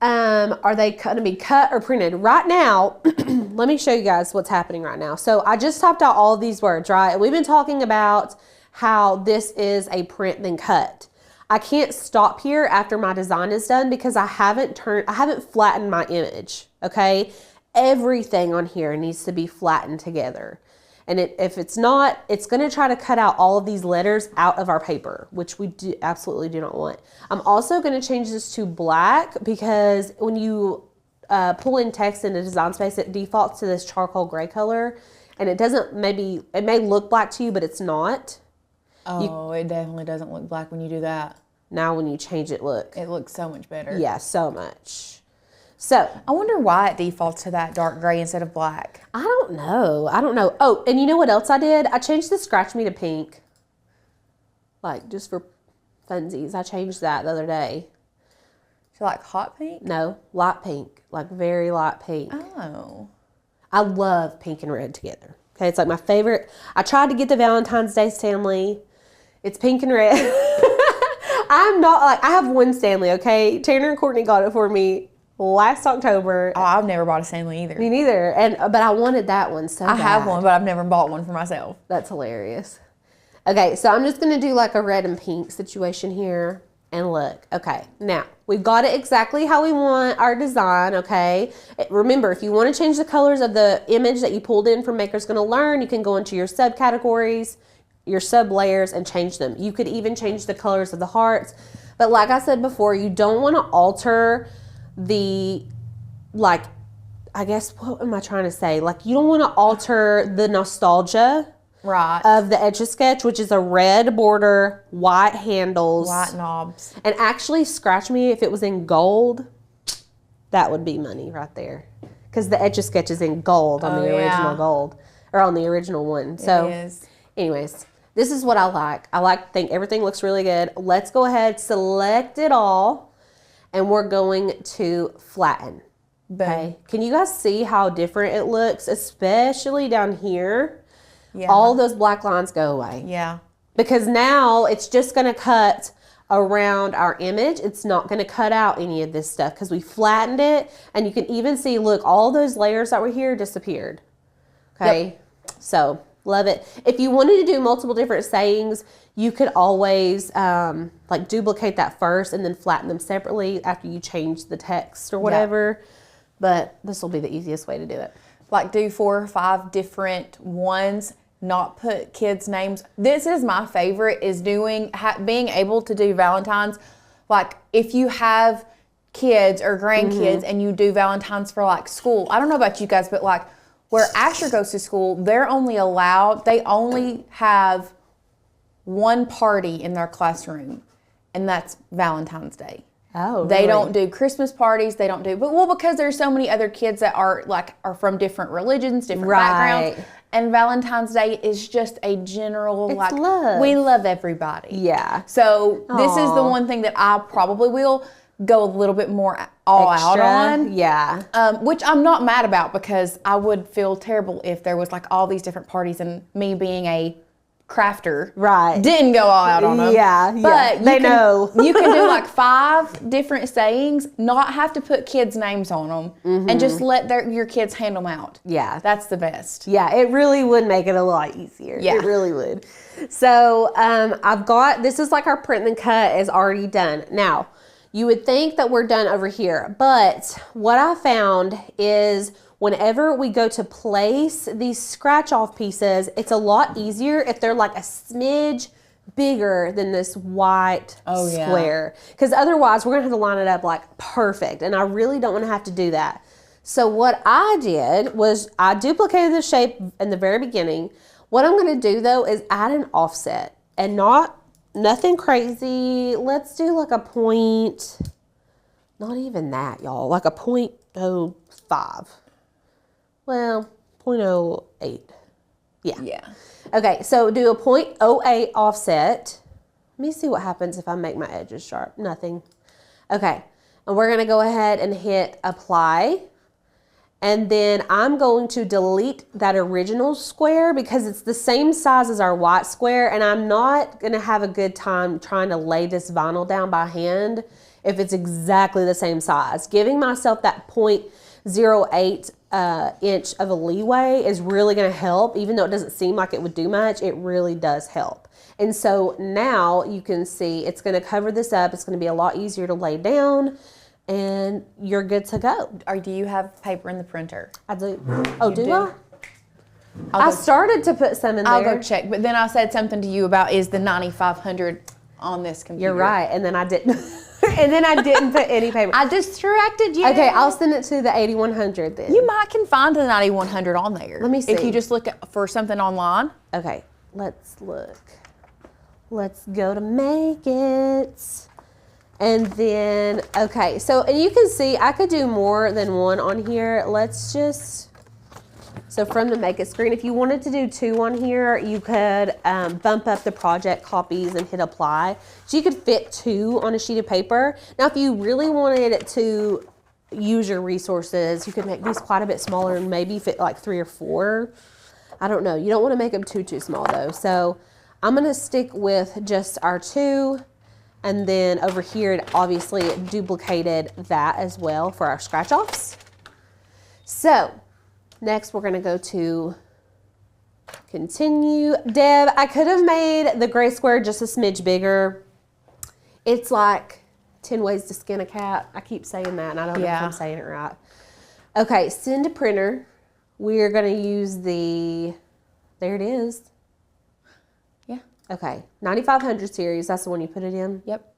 are they going to be cut or printed? Right now, let me show you guys what's happening right now. So I just typed out all of these words, right? And we've been talking about how this is a print then cut. I can't stop here after my design is done because I haven't flattened my image, okay? Everything on here needs to be flattened together. And if it's not, it's going to try to cut out all of these letters out of our paper, which we absolutely do not want. I'm also going to change this to black because when you pull in text into Design Space, it defaults to this charcoal gray color. And it may look black to you, but it's not. Oh, it definitely doesn't look black when you do that. Now when you change it, look. It looks so much better. Yeah, so much. So I wonder why it defaults to that dark gray instead of black. I don't know. Oh, and you know what else I did? I changed the scratch me to pink. Like, just for funsies. I changed that the other day. So like hot pink? No, light pink. Like very light pink. Oh. I love pink and red together. Okay, it's like my favorite. I tried to get the Valentine's Day Stanley. It's pink and red. I have one Stanley, okay? Tanner and Courtney got it for me last October. Oh, I've never bought a Stanley either. Me neither. But I wanted that one so bad. I have one, but I've never bought one for myself. That's hilarious. Okay, so I'm just going to do like a red and pink situation here. And look, okay, now we've got it exactly how we want our design, okay? Remember, if you want to change the colors of the image that you pulled in from Maker's Gonna Learn, you can go into your subcategories, your sub layers, and change them. You could even change the colors of the hearts. But like I said before, you don't want to alter the, like, I guess, what am I trying to say? Like, you don't want to alter the nostalgia. Right. Of the etch-a-sketch, which is a red border, white handles. White knobs. And actually, scratch me if it was in gold. That would be money right there. Because the etch-a-sketch is in gold on the original gold. Or on the original one. So, anyways, this is what I like. I think everything looks really good. Let's go ahead, select it all. And we're going to flatten. Okay. Can you guys see how different it looks? Especially down here. Yeah. All those black lines go away. Yeah. Because now it's just going to cut around our image. It's not going to cut out any of this stuff because we flattened it. And you can even see, look, all those layers that were here disappeared. Okay. Yep. So, love it. If you wanted to do multiple different sayings, you could always like duplicate that first and then flatten them separately after you change the text or whatever. Yep. But this will be the easiest way to do it. Like do 4 or 5 different ones. Not put kids' names. This is my favorite, is being able to do Valentine's. Like if you have kids or grandkids and you do Valentine's for like school. I don't know about you guys, but like where Asher goes to school, they only have one party in their classroom, and that's Valentine's Day. Oh, they don't do Christmas parties. They don't do, because there's so many other kids that are from different religions, different backgrounds. And Valentine's Day is just a general, love. We love everybody. Yeah. So this is the one thing that I probably will go a little bit more all out on. Yeah. Which I'm not mad about, because I would feel terrible if there was like all these different parties and me being a crafter didn't go all out on them. Yeah. But they know. You can do like 5 different sayings, not have to put kids' names on them, and just let your kids hand them out. Yeah. That's the best. Yeah, it really would make it a lot easier. Yeah. It really would. So this is like our print and cut is already done. Now, you would think that we're done over here, but what I found is whenever we go to place these scratch off pieces, it's a lot easier if they're like a smidge bigger than this white square. Because otherwise we're going to have to line it up like perfect. And I really don't want to have to do that. So what I did was I duplicated the shape in the very beginning. What I'm going to do though is add an offset, and nothing crazy. Let's do like a point, not even that, y'all, like a 0.05. Well, 0.08. Yeah. Yeah. Okay, so do a 0.08 offset. Let me see what happens if I make my edges sharp. Nothing. Okay, and we're gonna go ahead and hit apply. And then I'm going to delete that original square because it's the same size as our white square, and I'm not gonna have a good time trying to lay this vinyl down by hand if it's exactly the same size. Giving myself that 0.08 inch of a leeway is really gonna help. Even though it doesn't seem like it would do much, it really does help. And so now you can see it's gonna cover this up. It's gonna be a lot easier to lay down, and you're good to go. Or do you have paper in the printer? I do. Oh, do I? I started to put some in there. I'll go check. But then I said something to you about is the 9500 on this computer. You're right. And then I didn't. And then I didn't put any paper. I distracted you. Okay, I'll send it to the 8100 then. You might can find the 9100 on there. Let me see. If you just look for something online. Okay, let's look. Let's go to make it. And then, okay, so, and you can see I could do more than one on here. Let's just, so from the make it screen, if you wanted to do 2 on here, you could bump up the project copies and hit apply. So you could fit 2 on a sheet of paper. Now, if you really wanted to use your resources, you could make these quite a bit smaller and maybe fit like 3 or 4. I don't know. You don't want to make them too small though. So I'm gonna stick with just our 2. And then over here, it obviously duplicated that as well for our scratch offs. So next we're gonna go to continue. Deb, I could have made the gray square just a smidge bigger. It's like 10 ways to skin a cat. I keep saying that and I don't know if I'm saying it right. Okay, send to printer. We're gonna use the, there it is. Okay, 9500 series, that's the one you put it in? Yep.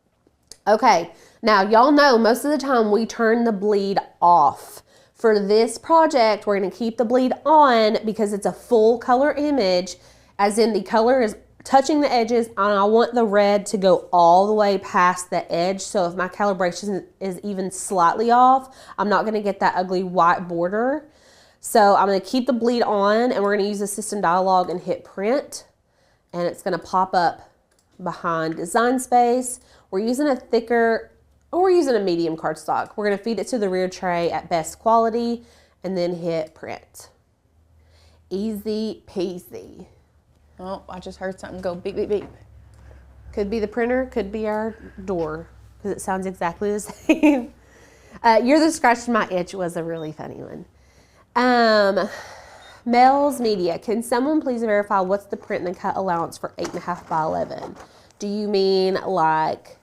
Okay, now y'all know most of the time we turn the bleed off. For this project, we're gonna keep the bleed on because it's a full color image, as in the color is touching the edges, and I want the red to go all the way past the edge. So if my calibration is even slightly off, I'm not gonna get that ugly white border. So I'm gonna keep the bleed on, and we're gonna use the system dialog and hit print. And it's gonna pop up behind design space. We're using a thicker, or we're using a medium cardstock. We're gonna feed it to the rear tray at best quality and then hit print. Easy peasy. Oh, I just heard something go beep, beep, beep. Could be the printer, could be our door, because it sounds exactly the same. You're the scratch my itch was a really funny one. Mel's Media, can someone please verify what's the print and cut allowance for 8.5 by 11? Do you mean like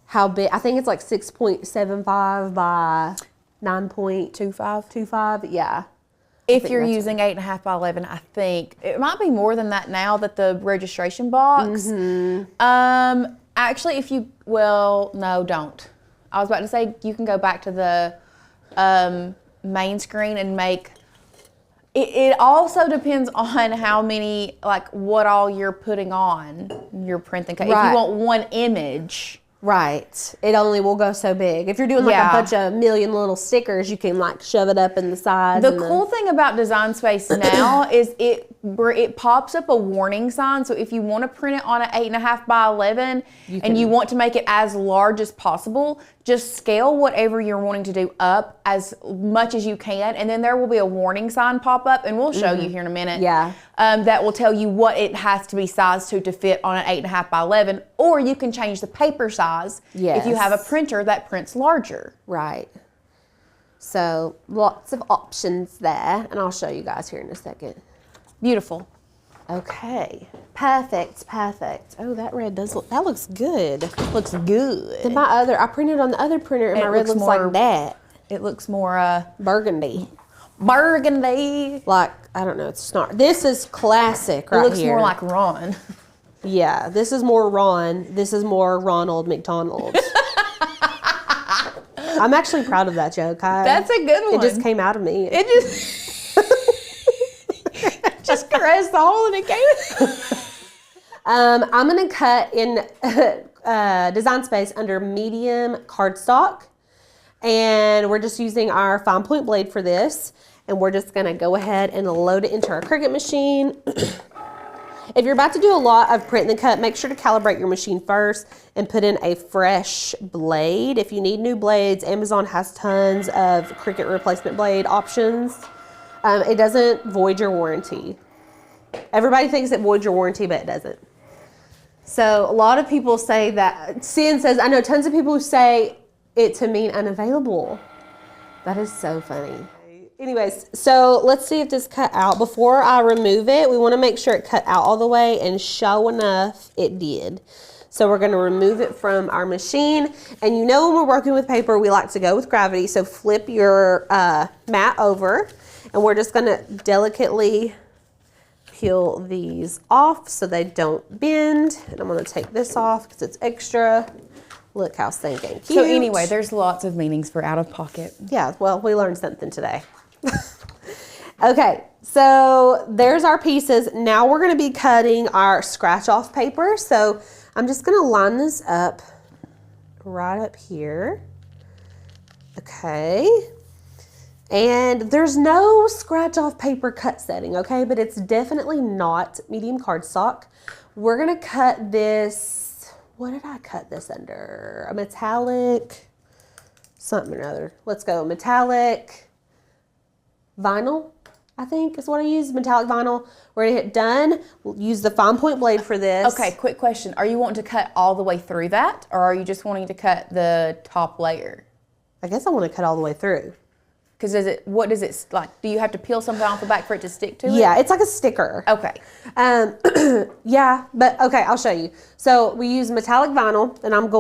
how big? I think it's like 6.75 by 9.25. Yeah. If you're using 8.5 by 11, I think it might be more than that now that the registration box. Mm-hmm. Actually, if you, well, no, don't. I was about to say you can go back to the main screen and make. It also depends on how many, like what all you're putting on your print and cut. Right. If you want one image. Right. It only will go so big. If you're doing like a bunch of million little stickers, you can like shove it up in the sides. The cool thing about Design Space now is it pops up a warning sign. So if you want to print it on an 8.5 by 11 and you want to make it as large as possible, just scale whatever you're wanting to do up as much as you can. And then there will be a warning sign pop up, and we'll show you here in a minute. Yeah. That will tell you what it has to be sized to fit on an 8.5 by 11. Or you can change the paper size if you have a printer that prints larger. Right. So lots of options there, and I'll show you guys here in a second. Beautiful. Okay. Perfect. Oh, that red does look, that looks good. Looks good. Then I printed on the other printer, and my red looks like that. It looks more burgundy. Like, I don't know, it's not. This is classic right here. It looks more like Ron. Yeah, this is more Ron. This is more Ronald McDonald. I'm actually proud of that joke. That's a good one. It just came out of me. It just caressed the hole and it came. I'm going to cut in Design Space under medium cardstock. And we're just using our fine point blade for this. and we're just gonna go ahead and load it into our Cricut machine. If you're about to do a lot of print and cut, make sure to calibrate your machine first and put in a fresh blade. If you need new blades, Amazon has tons of Cricut replacement blade options. It doesn't void your warranty. Everybody thinks it voids your warranty, but it doesn't. So a lot of people say that. Cian says, I know tons of people who say it to mean unavailable. That is so funny. Anyways, so let's see if this cut out. Before I remove it, we want to make sure it cut out all the way, and sure enough, it did. So we're going to remove it from our machine. And you know when we're working with paper, we like to go with gravity. So flip your mat over, and we're just going to delicately peel these off so they don't bend. And I'm going to take this off because it's extra. Look how stinking cute. So anyway, there's lots of meanings for out of pocket. Yeah, well, we learned something today. Okay, so there's our pieces. Now we're going to be cutting our scratch off paper. So I'm just going to line this up right up here. Okay. And there's no scratch off paper cut setting, okay? But it's definitely not medium cardstock. We're going to cut this, what did I cut this under? A metallic something or other. Let's go metallic vinyl, I think is what I use, metallic vinyl. We're gonna hit done. We'll use the fine point blade for this. Okay, quick question. Are you wanting to cut all the way through that, or are you just wanting to cut the top layer? I guess I want to cut all the way through. Because what does it, like, do you have to peel something off the back for it to stick to it? Yeah, it's like a sticker. Okay. Yeah, but okay, I'll show you. So we use metallic vinyl, and I'm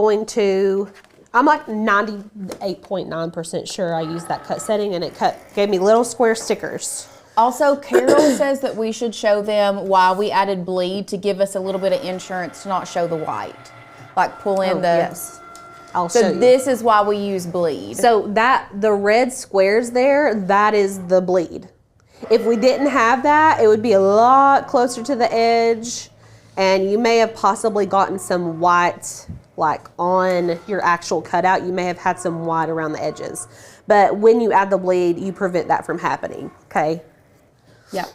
like 98.9% sure I used that cut setting, and it gave me little square stickers. Also, Carol says that we should show them why we added bleed to give us a little bit of insurance to not show the white. Like pull in Yes. I'll show you. So this is why we use bleed. So the red squares there, that is the bleed. If we didn't have that, it would be a lot closer to the edge, and you may have possibly gotten some white like on your actual cutout. You may have had some white around the edges. But when you add the bleed, you prevent that from happening, okay? Yeah.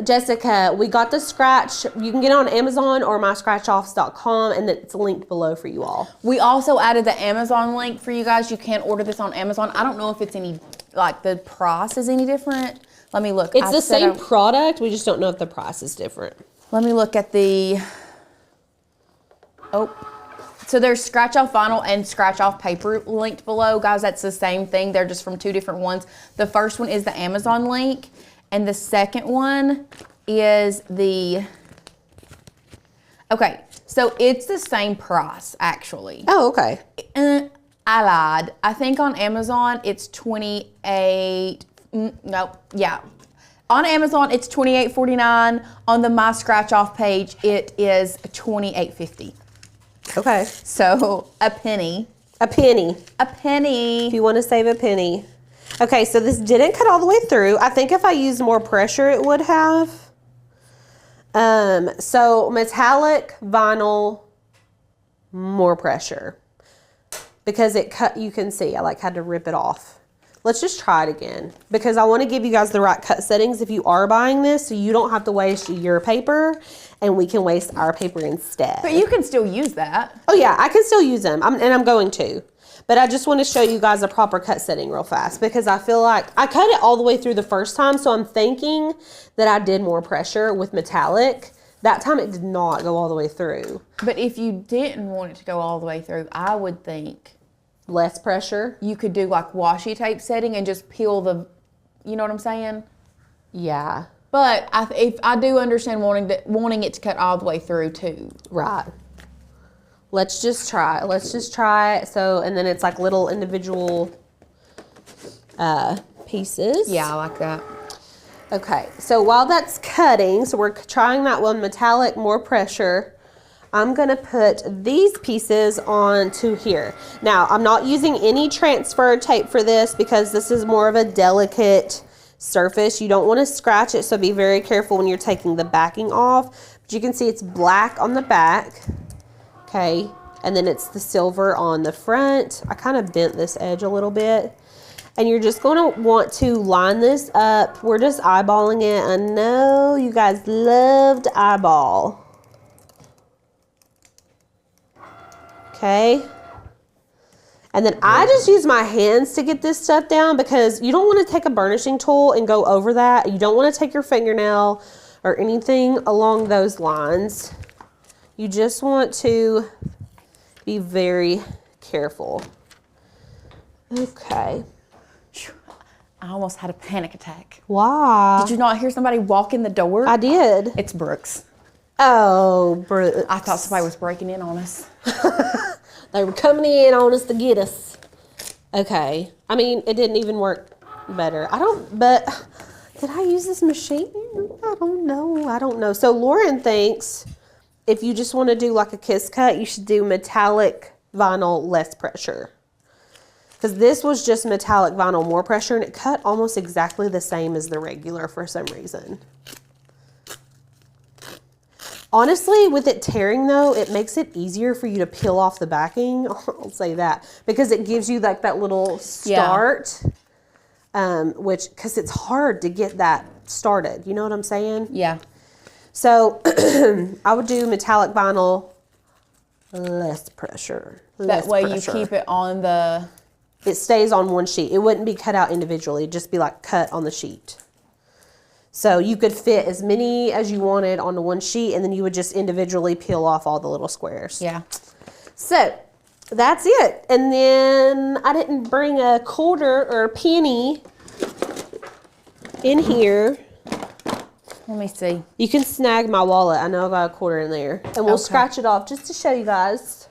Jessica, we got the scratch. You can get it on Amazon or myscratchoffs.com, and it's linked below for you all. We also added the Amazon link for you guys. You can order this on Amazon. I don't know if it's any, like the price is any different. Let me look. It's the same product. We just don't know if the price is different. Let me look at the, so there's scratch off vinyl and scratch off paper linked below. Guys, that's the same thing. They're just from two different ones. The first one is the Amazon link, and the second one is okay, so it's the same price actually. Oh, okay. I lied. I think on Amazon it's $28. On Amazon it's $28.49. On the My Scratch Off page it is $28.50. Okay. So a penny. A penny. A penny. If you want to save a penny. Okay, so this didn't cut all the way through. I think if I used more pressure, it would have. So metallic vinyl, more pressure. Because it cut, you can see, I had to rip it off. Let's just try it again. Because I want to give you guys the right cut settings if you are buying this, so you don't have to waste your paper, and we can waste our paper instead. But you can still use that. Oh yeah, I can still use them, and I'm going to. But I just want to show you guys a proper cut setting real fast, because I feel like I cut it all the way through the first time, so I'm thinking that I did more pressure with metallic. That time it did not go all the way through. But if you didn't want it to go all the way through, I would think less pressure. You could do like washi tape setting and just peel the, you know what I'm saying? Yeah. But I do understand wanting it to cut all the way through too. Right. Let's just try. Let's just try it. So, and then it's like little individual pieces. Yeah, I like that. Okay, so while that's cutting, so we're trying that one metallic, more pressure, I'm gonna put these pieces onto here. Now, I'm not using any transfer tape for this because this is more of a delicate surface. You don't wanna scratch it, so be very careful when you're taking the backing off. But you can see it's black on the back. Okay, and then it's the silver on the front. I kind of bent this edge a little bit. And you're just going to want to line this up. We're just eyeballing it. I know you guys loved eyeball. Okay. And then I just use my hands to get this stuff down because you don't want to take a burnishing tool and go over that. You don't want to take your fingernail or anything along those lines. You just want to be very careful. Okay. I almost had a panic attack. Why? Did you not hear somebody walk in the door? I did. It's Brooks. Oh, Brooks. I thought somebody was breaking in on us. They were coming in on us to get us. Okay. I mean, it didn't even work better. But did I use this machine? I don't know. So Lauren thinks if you just want to do like a kiss cut, you should do metallic vinyl, less pressure. Because this was just metallic vinyl, more pressure, and it cut almost exactly the same as the regular for some reason. Honestly, with it tearing though, it makes it easier for you to peel off the backing. I'll say that. Because it gives you like that little start. Yeah. Because it's hard to get that started. You know what I'm saying? Yeah. So I would do metallic vinyl, less pressure. That way you keep it on the... It stays on one sheet. It wouldn't be cut out individually. It'd just be like cut on the sheet. So you could fit as many as you wanted on the one sheet, and then you would just individually peel off all the little squares. Yeah. So that's it. And then I didn't bring a quarter or a penny in here. Let me see. You can snag my wallet. I know I got a quarter in there. And we'll scratch it off just to show you guys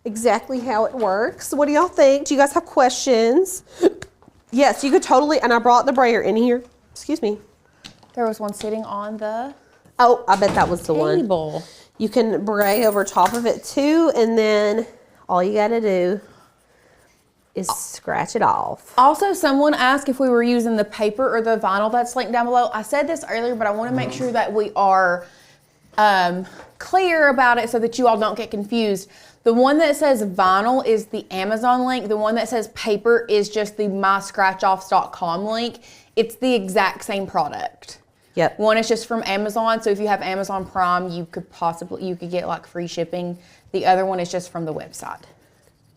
exactly how it works. What do y'all think? Do you guys have questions? Yes, you could totally, and I brought the brayer in here. Excuse me. There was one sitting on the Oh, I bet that was the table. one. You can bray over top of it too, and then all you gotta do is scratch it off. Also, someone asked if we were using the paper or the vinyl that's linked down below. I said this earlier, but I want to make sure that we are clear about it so that you all don't get confused. The one that says vinyl is the Amazon link. The one that says paper is just the myscratchoffs.com link. It's the exact same product. Yep. One is just from Amazon, so if you have Amazon Prime, you could get like free shipping. The other one is just from the website.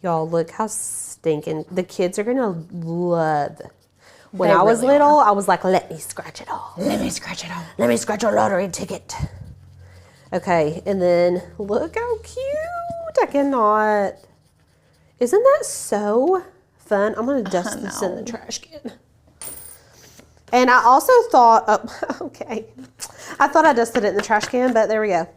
Y'all, look how stinking. The kids are gonna love. When They I was really little, I was like, let me scratch it off. Let me scratch it off. Let me scratch a lottery ticket. Okay, and then look how cute. I cannot. Isn't that so fun? I'm gonna dust this in the trash can. And I also thought, okay. I thought I dusted it in the trash can, but there we go.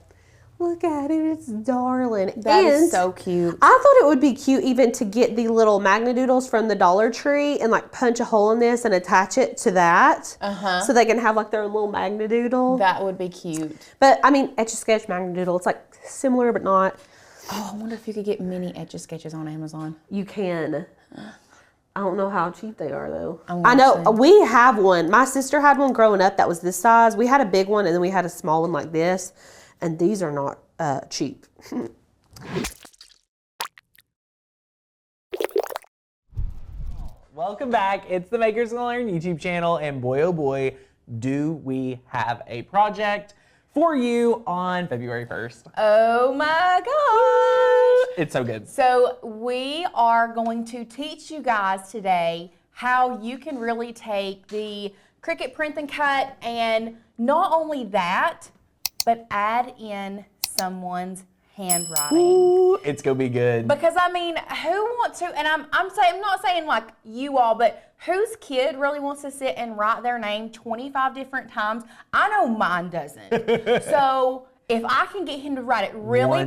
Look at it, it's darling. That is so cute. I thought it would be cute even to get the little Magnadoodles from the Dollar Tree and like punch a hole in this and attach it to that. So they can have like their own little Magnadoodle. That would be cute. But I mean, Etch-a-Sketch, Magnadoodle, it's like similar but not. Oh, I wonder if you could get mini Etch-a-Sketches on Amazon. You can. I don't know how cheap they are though. I know we have one. My sister had one growing up that was this size. We had a big one and then we had a small one like this. And these are not cheap. Welcome back. It's the Makers Gonna Learn YouTube channel, and boy oh boy, do we have a project for you on February 1st. Oh my gosh! It's so good. So we are going to teach you guys today how you can really take the Cricut print and cut, and not only that, but add in someone's handwriting. Ooh, it's gonna be good. Because I mean, who wants to? And I'm not saying like you all, but whose kid really wants to sit and write their name 25 different times? I know mine doesn't. So if I can get him to write it really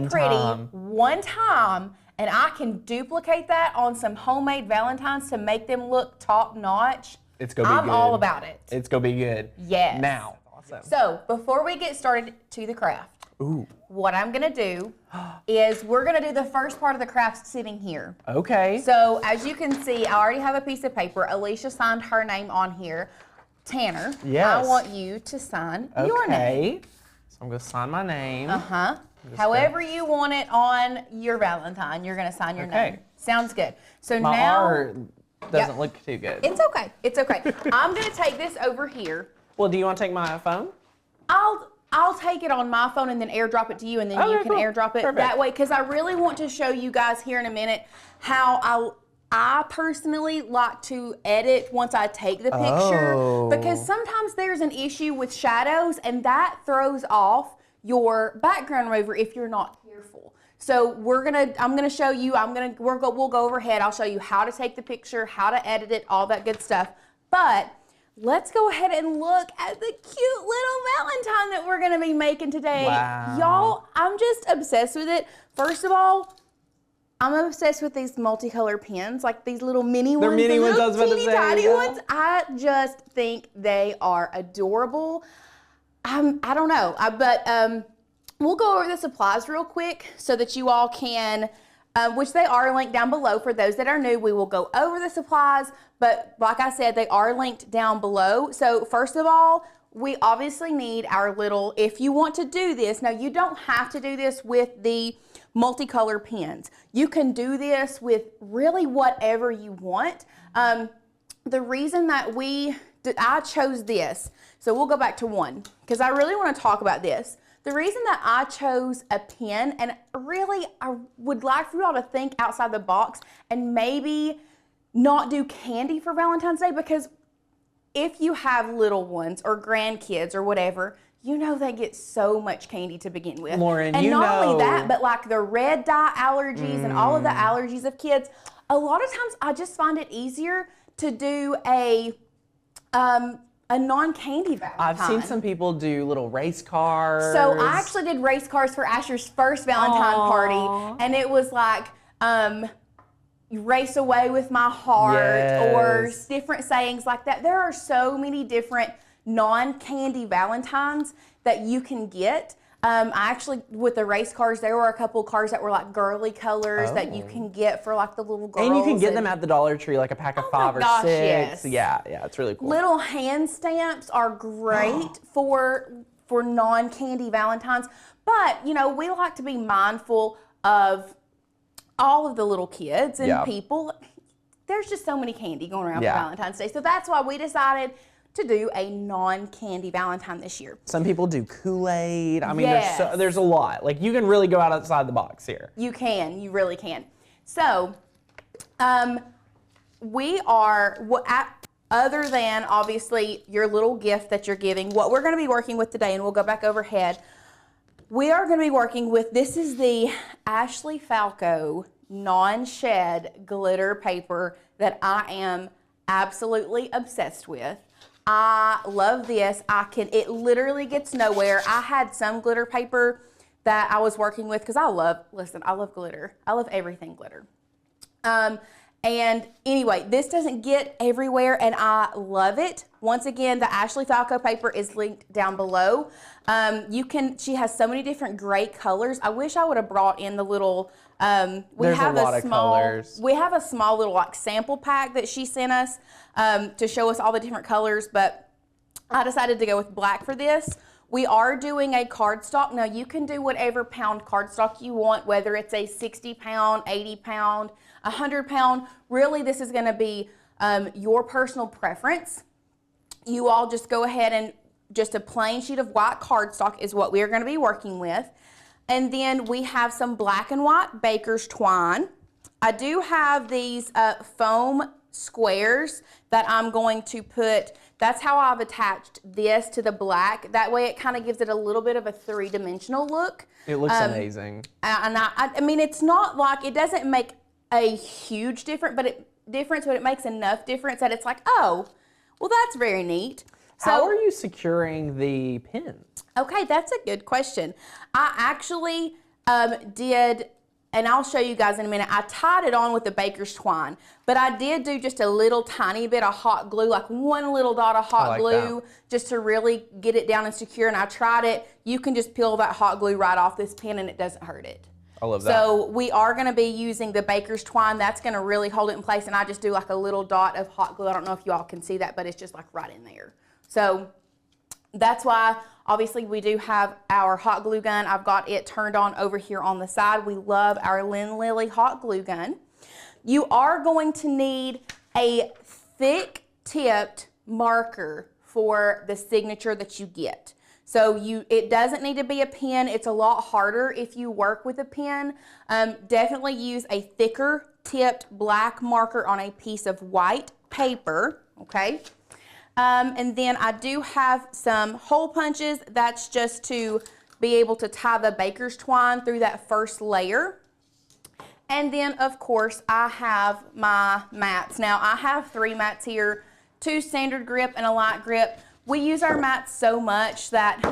one time, and I can duplicate that on some homemade Valentines to make them look top notch, it's gonna be good. I'm all about it. It's gonna be good. Yes. Now. Awesome. So before we get started to the craft, what I'm gonna do is we're gonna do the first part of the craft sitting here. Okay. So as you can see, I already have a piece of paper. Alicia signed her name on here. Tanner, yes. I want you to sign your name. So I'm gonna sign my name. However you want it on your Valentine, you're gonna sign your name. Sounds good. So My now R doesn't look too good. It's okay. It's okay. I'm gonna take this over here. Well, do you want to take my phone? I'll take it on my phone and then airdrop it to you, and then you can airdrop it that way, because I really want to show you guys here in a minute how I personally like to edit once I take the picture, because sometimes there's an issue with shadows and that throws off your background remover if you're not careful. So I'm gonna show you, we'll go overhead. I'll show you how to take the picture, how to edit it, all that good stuff. But let's go ahead and look at the cute little Valentine that we're gonna be making today. Wow. Y'all, I'm just obsessed with it. First of all, I'm obsessed with these multicolor pens, like these little mini ones. They're mini ones, I was about to say. Tiny ones. I just think they are adorable. I don't know, but we'll go over the supplies real quick so that you all can, which they are linked down below. For those that are new, we will go over the supplies, but like I said, they are linked down below. So first of all, we obviously need our little, if you want to do this, now you don't have to do this with the multicolor pens. You can do this with really whatever you want. The reason that I chose this, so we'll go back to one, because I really want to talk about this. The reason that I chose a pen, and really I would like for you all to think outside the box and maybe not do candy for Valentine's Day, because if you have little ones or grandkids or whatever, you know they get so much candy to begin with. Lauren, and you not know. only that, but like the red dye allergies and all of the allergies of kids, a lot of times I just find it easier to do a non-candy Valentine. I've seen some people do little race cars. So I actually did race cars for Asher's first Valentine party, and it was like, race away with my heart, or different sayings like that. There are so many different non-candy Valentines that you can get. I actually, with the race cars, there were a couple cars that were like girly colors that you can get for like the little girls. And you can get them at the Dollar Tree, like a pack of 5 or 6. Yes. Yeah, it's really cool. Little hand stamps are great for non-candy Valentines, but you know, we like to be mindful of all of the little kids and people. There's just so many candy going around for Valentine's Day, so that's why we decided to do a non-candy Valentine this year. Some people do Kool-Aid. I mean, there's a lot. Like, you can really go outside the box here. You can, you really can. So, we are, other than obviously your little gift that you're giving, what we're gonna be working with today, and we'll go back overhead, we are gonna be working with, this is the Ashley Falco non-shed glitter paper that I am absolutely obsessed with. I love this. It literally gets nowhere. I had some glitter paper that I was working with because I love glitter. I love everything glitter. And anyway, this doesn't get everywhere and I love it. Once again, the Ashley Falco paper is linked down below. She has so many different great colors. I wish I would have brought in the little, we have a small little like sample pack that she sent us to show us all the different colors, but I decided to go with black for this. We are doing a cardstock. Now you can do whatever pound cardstock you want, whether it's a 60 pound, 80 pound, 100 pound. Really, this is gonna be your personal preference. You all just go ahead and just a plain sheet of white cardstock is what we are gonna be working with. And then we have some black and white baker's twine. I do have these foam squares that I'm going to put, that's how I've attached this to the black. That way it kind of gives it a little bit of a three-dimensional look. It looks amazing. And I mean, it's not like, it doesn't make a huge difference, but it makes enough difference that it's like, oh, well, that's very neat. So, how are you securing the pins? Okay, that's a good question. I actually did, and I'll show you guys in a minute, I tied it on with the baker's twine, but I did do just a little tiny bit of hot glue, like one little dot of hot glue, just to really get it down and secure, and I tried it. You can just peel that hot glue right off this pin and it doesn't hurt it. I love that. So we are gonna be using the baker's twine. That's gonna really hold it in place, and I just do like a little dot of hot glue. I don't know if you all can see that, but it's just like right in there. So that's why, obviously, we do have our hot glue gun. I've got it turned on over here on the side. We love our Lynn Lily hot glue gun. You are going to need a thick tipped marker for the signature that you get. So it doesn't need to be a pen. It's a lot harder if you work with a pen. Definitely use a thicker tipped black marker on a piece of white paper, okay? And then I do have some hole punches. That's just to be able to tie the baker's twine through that first layer. And then, of course, I have my mats. Now, I have 3 mats here, 2 standard grip and a light grip. We use our mats so much that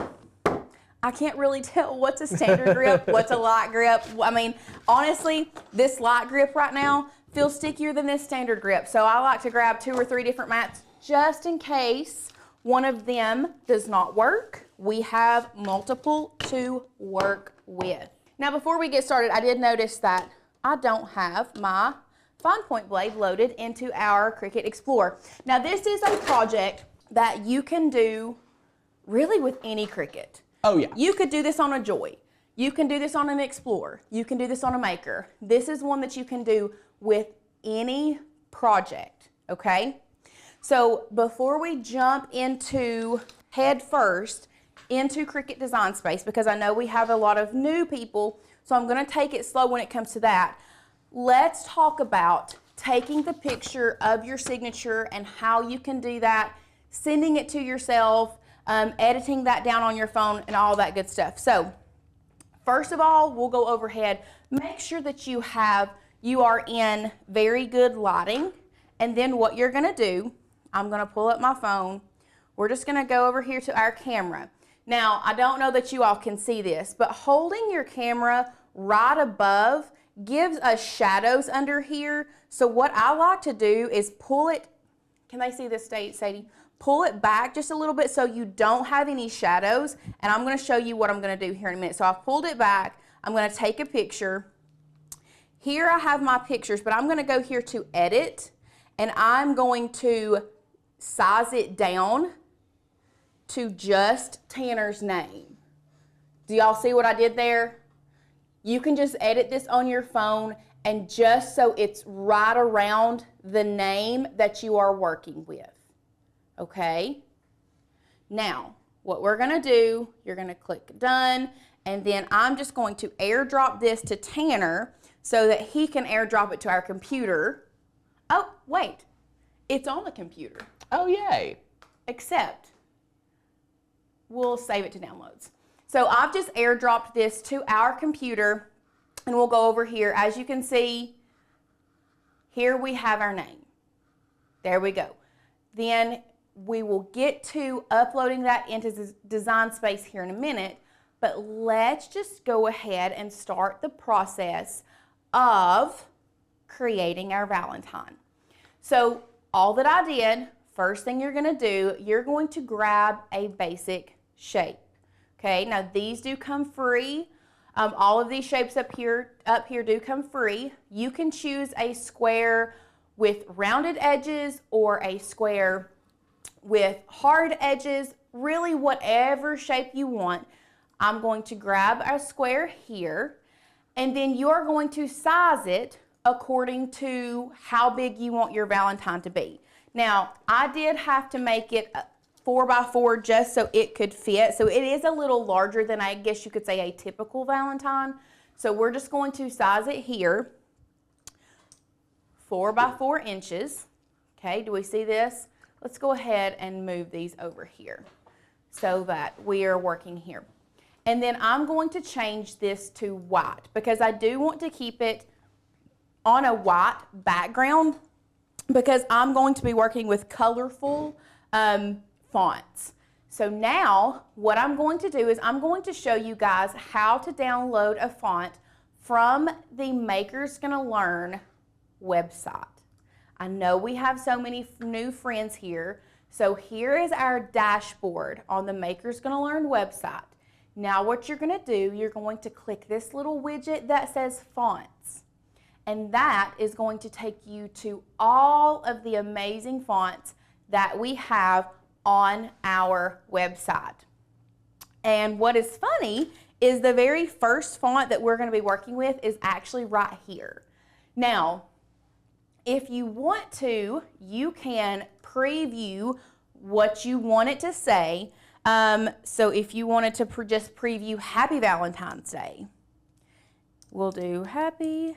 I can't really tell what's a standard grip, what's a light grip. I mean, honestly, this light grip right now feels stickier than this standard grip. So I like to grab 2 or 3 different mats just in case one of them does not work. We have multiple to work with. Now, before we get started, I did notice that I don't have my fine point blade loaded into our Cricut Explorer. Now, this is a project that you can do really with any Cricut. Oh yeah. You could do this on a Joy. You can do this on an Explorer. You can do this on a Maker. This is one that you can do with any project, okay? So before we jump into head first into Cricut Design Space, because I know we have a lot of new people, so I'm gonna take it slow when it comes to that. Let's talk about taking the picture of your signature and how you can do that, sending it to yourself, editing that down on your phone and all that good stuff. So first of all, we'll go overhead. Make sure that you are in very good lighting. And then what you're gonna do, I'm gonna pull up my phone. We're just gonna go over here to our camera. Now, I don't know that you all can see this, but holding your camera right above gives us shadows under here. So what I like to do is pull it, can they see this, Sadie? Pull it back just a little bit so you don't have any shadows. And I'm gonna show you what I'm gonna do here in a minute. So I've pulled it back. I'm gonna take a picture. Here I have my pictures, but I'm gonna go here to edit and I'm going to size it down to just Tanner's name. Do y'all see what I did there? You can just edit this on your phone and just so it's right around the name that you are working with. Okay? Now, what we're gonna do, you're gonna click done, and then I'm just going to airdrop this to Tanner so that he can airdrop it to our computer. Oh, wait, it's on the computer. Oh, yay. Except, we'll save it to downloads. So I've just airdropped this to our computer and we'll go over here. As you can see, here we have our name. There we go. Then we will get to uploading that into Design Space here in a minute, but let's just go ahead and start the process of creating our Valentine. So all that I did, first thing you're gonna do, you're going to grab a basic shape. Okay, now these do come free. All of these shapes up here do come free. You can choose a square with rounded edges or a square with hard edges, really whatever shape you want. I'm going to grab a square here, and then you're going to size it according to how big you want your Valentine to be. Now, I did have to make it 4x4 just so it could fit. So it is a little larger than I guess you could say a typical Valentine. So we're just going to size it here, 4x4 inches. Okay, do we see this? Let's go ahead and move these over here so that we are working here. And then I'm going to change this to white because I do want to keep it on a white background because I'm going to be working with colorful fonts. So now what I'm going to do is I'm going to show you guys how to download a font from the Maker's Gonna Learn website. I know we have so many new friends here. So here is our dashboard on the Maker's Gonna Learn website. Now what you're gonna do, you're going to click this little widget that says fonts. And that is going to take you to all of the amazing fonts that we have on our website. And what is funny is the very first font that we're gonna be working with is actually right here. Now, if you want to, you can preview what you want it to say. So if you wanted to just preview Happy Valentine's Day, we'll do Happy.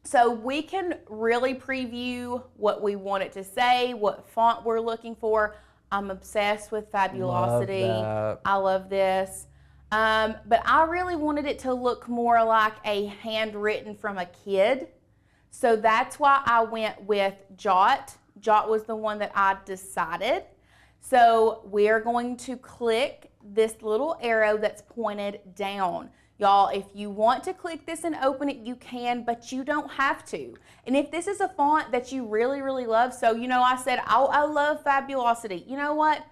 So we can really preview what we want it to say, what font we're looking for. I'm obsessed with Fabulosity. I love this. But I really wanted it to look more like a handwritten from a kid. So that's why I went with Jot. Jot was the one that I decided. So we're going to click this little arrow that's pointed down. Y'all, if you want to click this and open it, you can, but you don't have to. And if this is a font that you really, really love, so you know I said, I love Fabulosity. You know what?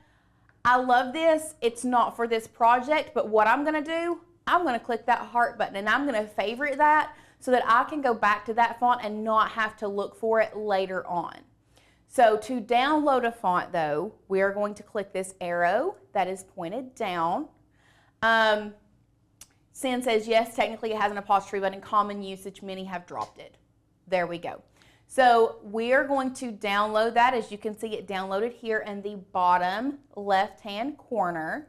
I love this. It's not for this project, but what I'm gonna do, I'm gonna click that heart button and I'm gonna favorite that so that I can go back to that font and not have to look for it later on. So to download a font though, we are going to click this arrow that is pointed down. Sin says, yes, technically it has an apostrophe, but in common usage, many have dropped it. There we go. So we are going to download that. As you can see, it downloaded here in the bottom left-hand corner.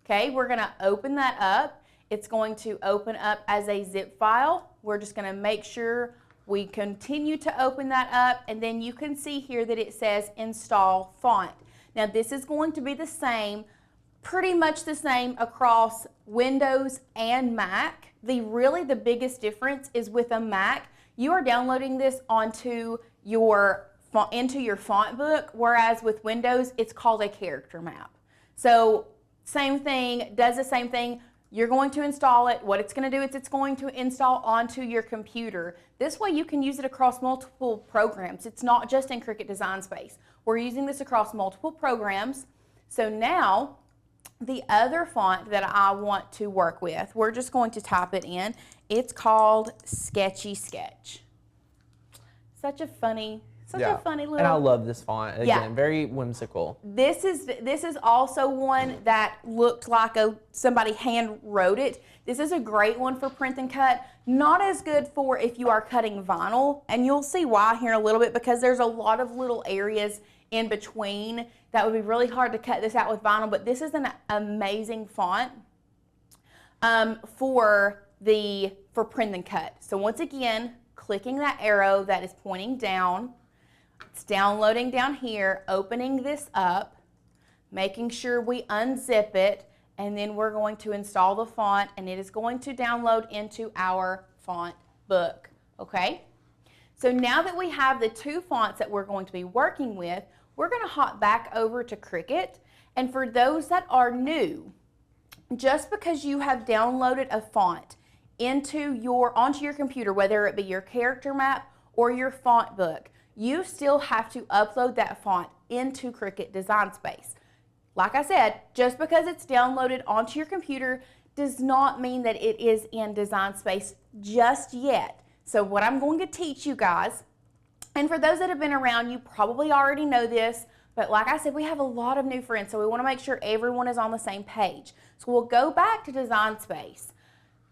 Okay, we're gonna open that up. It's going to open up as a zip file. We're just gonna make sure we continue to open that up, and then you can see here that it says install font. Now this is going to be the same, pretty much the same across Windows and Mac. The biggest difference is with a Mac, you are downloading this onto into your font book, whereas with Windows, it's called a character map. So same thing, does the same thing. You're going to install it. What it's going to do is it's going to install onto your computer. This way you can use it across multiple programs. It's not just in Cricut Design Space. We're using this across multiple programs. So now, the other font that I want to work with, we're just going to type it in. It's called Sketchy Sketch. Such a funny little. And I love this font. Again, very whimsical. This is also one that looked like somebody hand wrote it. This is a great one for print and cut. Not as good for if you are cutting vinyl, and you'll see why here in a little bit, because there's a lot of little areas in between that would be really hard to cut this out with vinyl, but this is an amazing font for print and cut. So once again, clicking that arrow that is pointing down, it's downloading down here, opening this up, making sure we unzip it, and then we're going to install the font, and it is going to download into our font book, okay? So now that we have the two fonts that we're going to be working with, we're going to hop back over to Cricut. And for those that are new, just because you have downloaded a font onto your computer, whether it be your character map or your font book, you still have to upload that font into Cricut Design Space. Like I said, just because it's downloaded onto your computer does not mean that it is in Design Space just yet. So what I'm going to teach you guys, and for those that have been around, you probably already know this, but like I said, we have a lot of new friends, so we want to make sure everyone is on the same page. So we'll go back to Design Space.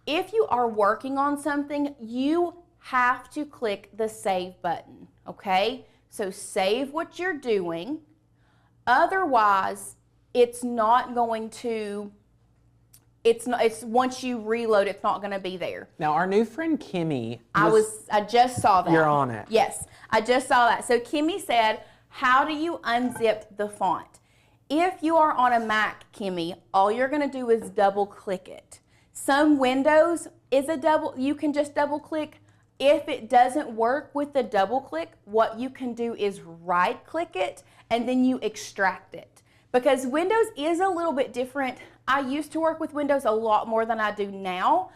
If you are working on something, you have to click the Save button, okay? So save what you're doing. Otherwise, it's not going to, once you reload, it's not going to be there. Now, our new friend Kimmy. I just saw that. You're on it. Yes, I just saw that. So Kimmy said, how do you unzip the font? If you are on a Mac, Kimmy, all you're going to do is double click it. Some Windows you can just double click. If it doesn't work with the double click, what you can do is right click it and then you extract it. Because Windows is a little bit different. I used to work with Windows a lot more than I do now.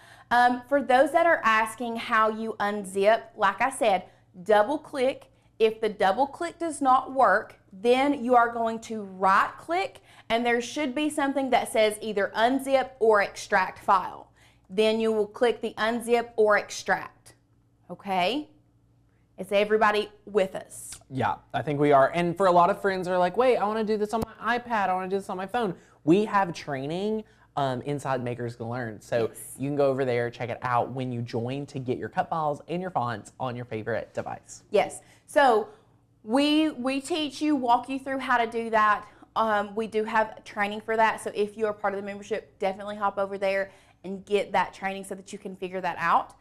For those that are asking how you unzip, like I said, double click. If the double click does not work, then you are going to right click, and there should be something that says either unzip or extract file. Then you will click the unzip or extract. Okay? Is everybody with us? Yeah, I think we are. And for a lot of friends are like, wait, I want to do this on my iPad. I want to do this on my phone. We have training inside Makers Gonna Learn. So you can go over there, check it out when you join to get your cut files and your fonts on your favorite device. Yes. So we teach you, walk you through how to do that. We do have training for that. So if you are part of the membership, definitely hop over there and get that training so that you can figure that out.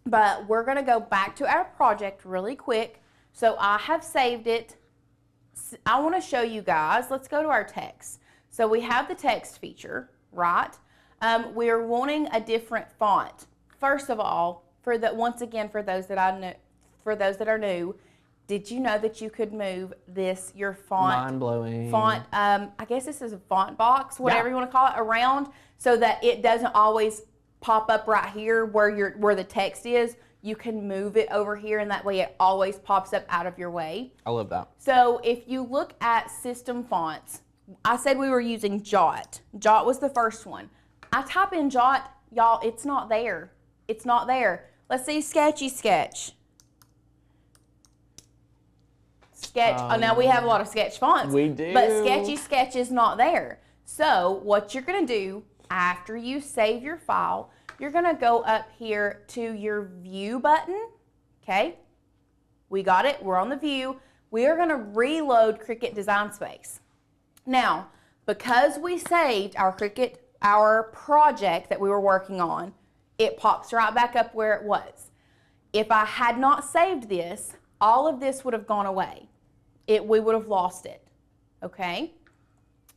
But we're going to go back to our project really quick. So I have saved it. I want to show you guys. Let's go to our text. So we have the text feature, right? We're wanting a different font. First of all, once again, for those that are new, did you know that you could move your font? Mind-blowing. Font, I guess this is a font box, whatever you want to call it, around, so that it doesn't always pop up right here where the text is. You can move it over here, and that way it always pops up out of your way. I love that. So if you look at system fonts, I said we were using Jot. Jot was the first one. I type in Jot, y'all, it's not there. It's not there. Let's see Sketchy Sketch. Sketch. Now we have a lot of Sketch fonts. We do. But Sketchy Sketch is not there. So what you're going to do after you save your file, you're going to go up here to your View button. Okay. We got it. We're on the View. We are going to reload Cricut Design Space. Now, because we saved our project that we were working on, it pops right back up where it was. If I had not saved this, all of this would have gone away. We would have lost it, okay?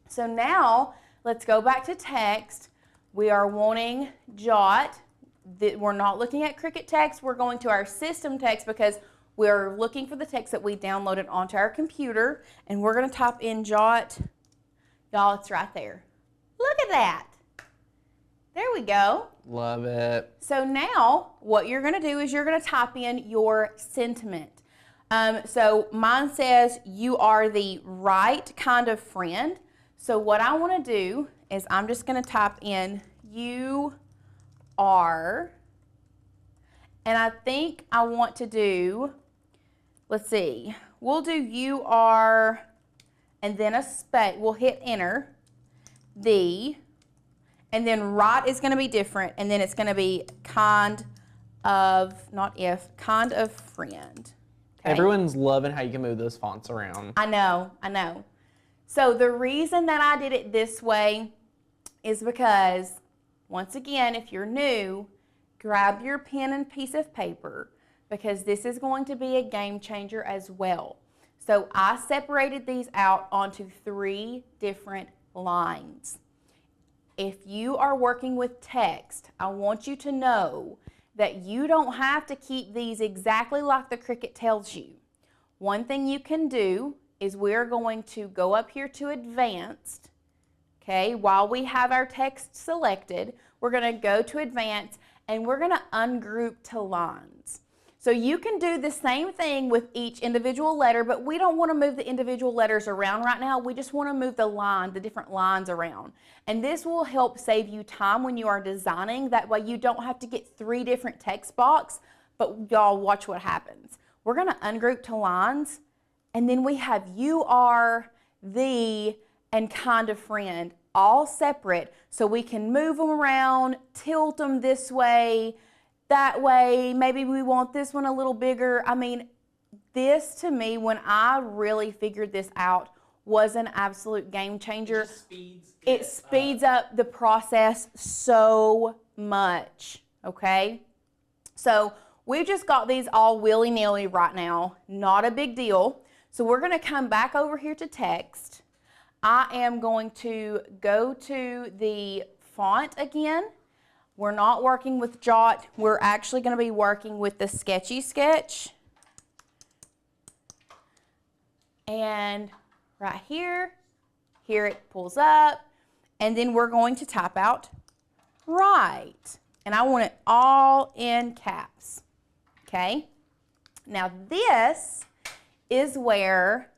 So now, let's go back to text. We are wanting Jot. We're not looking at Cricut text. We're going to our system text because we're looking for the text that we downloaded onto our computer, and we're going to type in Jot. Y'all, it's right there. Look at that. There we go. Love it. So now what you're going to do is you're going to type in your sentiment. So mine says you are the right kind of friend. So what I want to do is I'm just going to type in you are, and I think I want to do, let's see, we'll do you are, and then a space, we'll hit enter, and then right is going to be different, and then it's going to be kind of, kind of friend. Okay. Everyone's loving how you can move those fonts around. I know. So the reason that I did it this way is because, once again, if you're new, grab your pen and piece of paper, because this is going to be a game changer as well. So I separated these out onto 3 different lines. If you are working with text, I want you to know that you don't have to keep these exactly like the Cricut tells you. One thing you can do is we're going to go up here to Advanced, okay? While we have our text selected, we're going to go to Advanced, and we're going to ungroup to lines. So you can do the same thing with each individual letter, but we don't want to move the individual letters around right now. We just want to move the different lines around. And this will help save you time when you are designing. That way you don't have to get 3 different text boxes, but y'all watch what happens. We're going to ungroup to lines, and then we have you are, the, and kind of friend all separate, so we can move them around, tilt them this way, that way, maybe we want this one a little bigger. I mean, this to me, when I really figured this out, was an absolute game changer. It speeds up the process so much, okay? So we've just got these all willy-nilly right now, not a big deal. So we're gonna come back over here to text. I am going to go to the font again. We're not working with Jot. We're actually going to be working with the Sketchy Sketch. And right here it pulls up. And then we're going to type out right. And I want it all in caps. Okay? Now this is where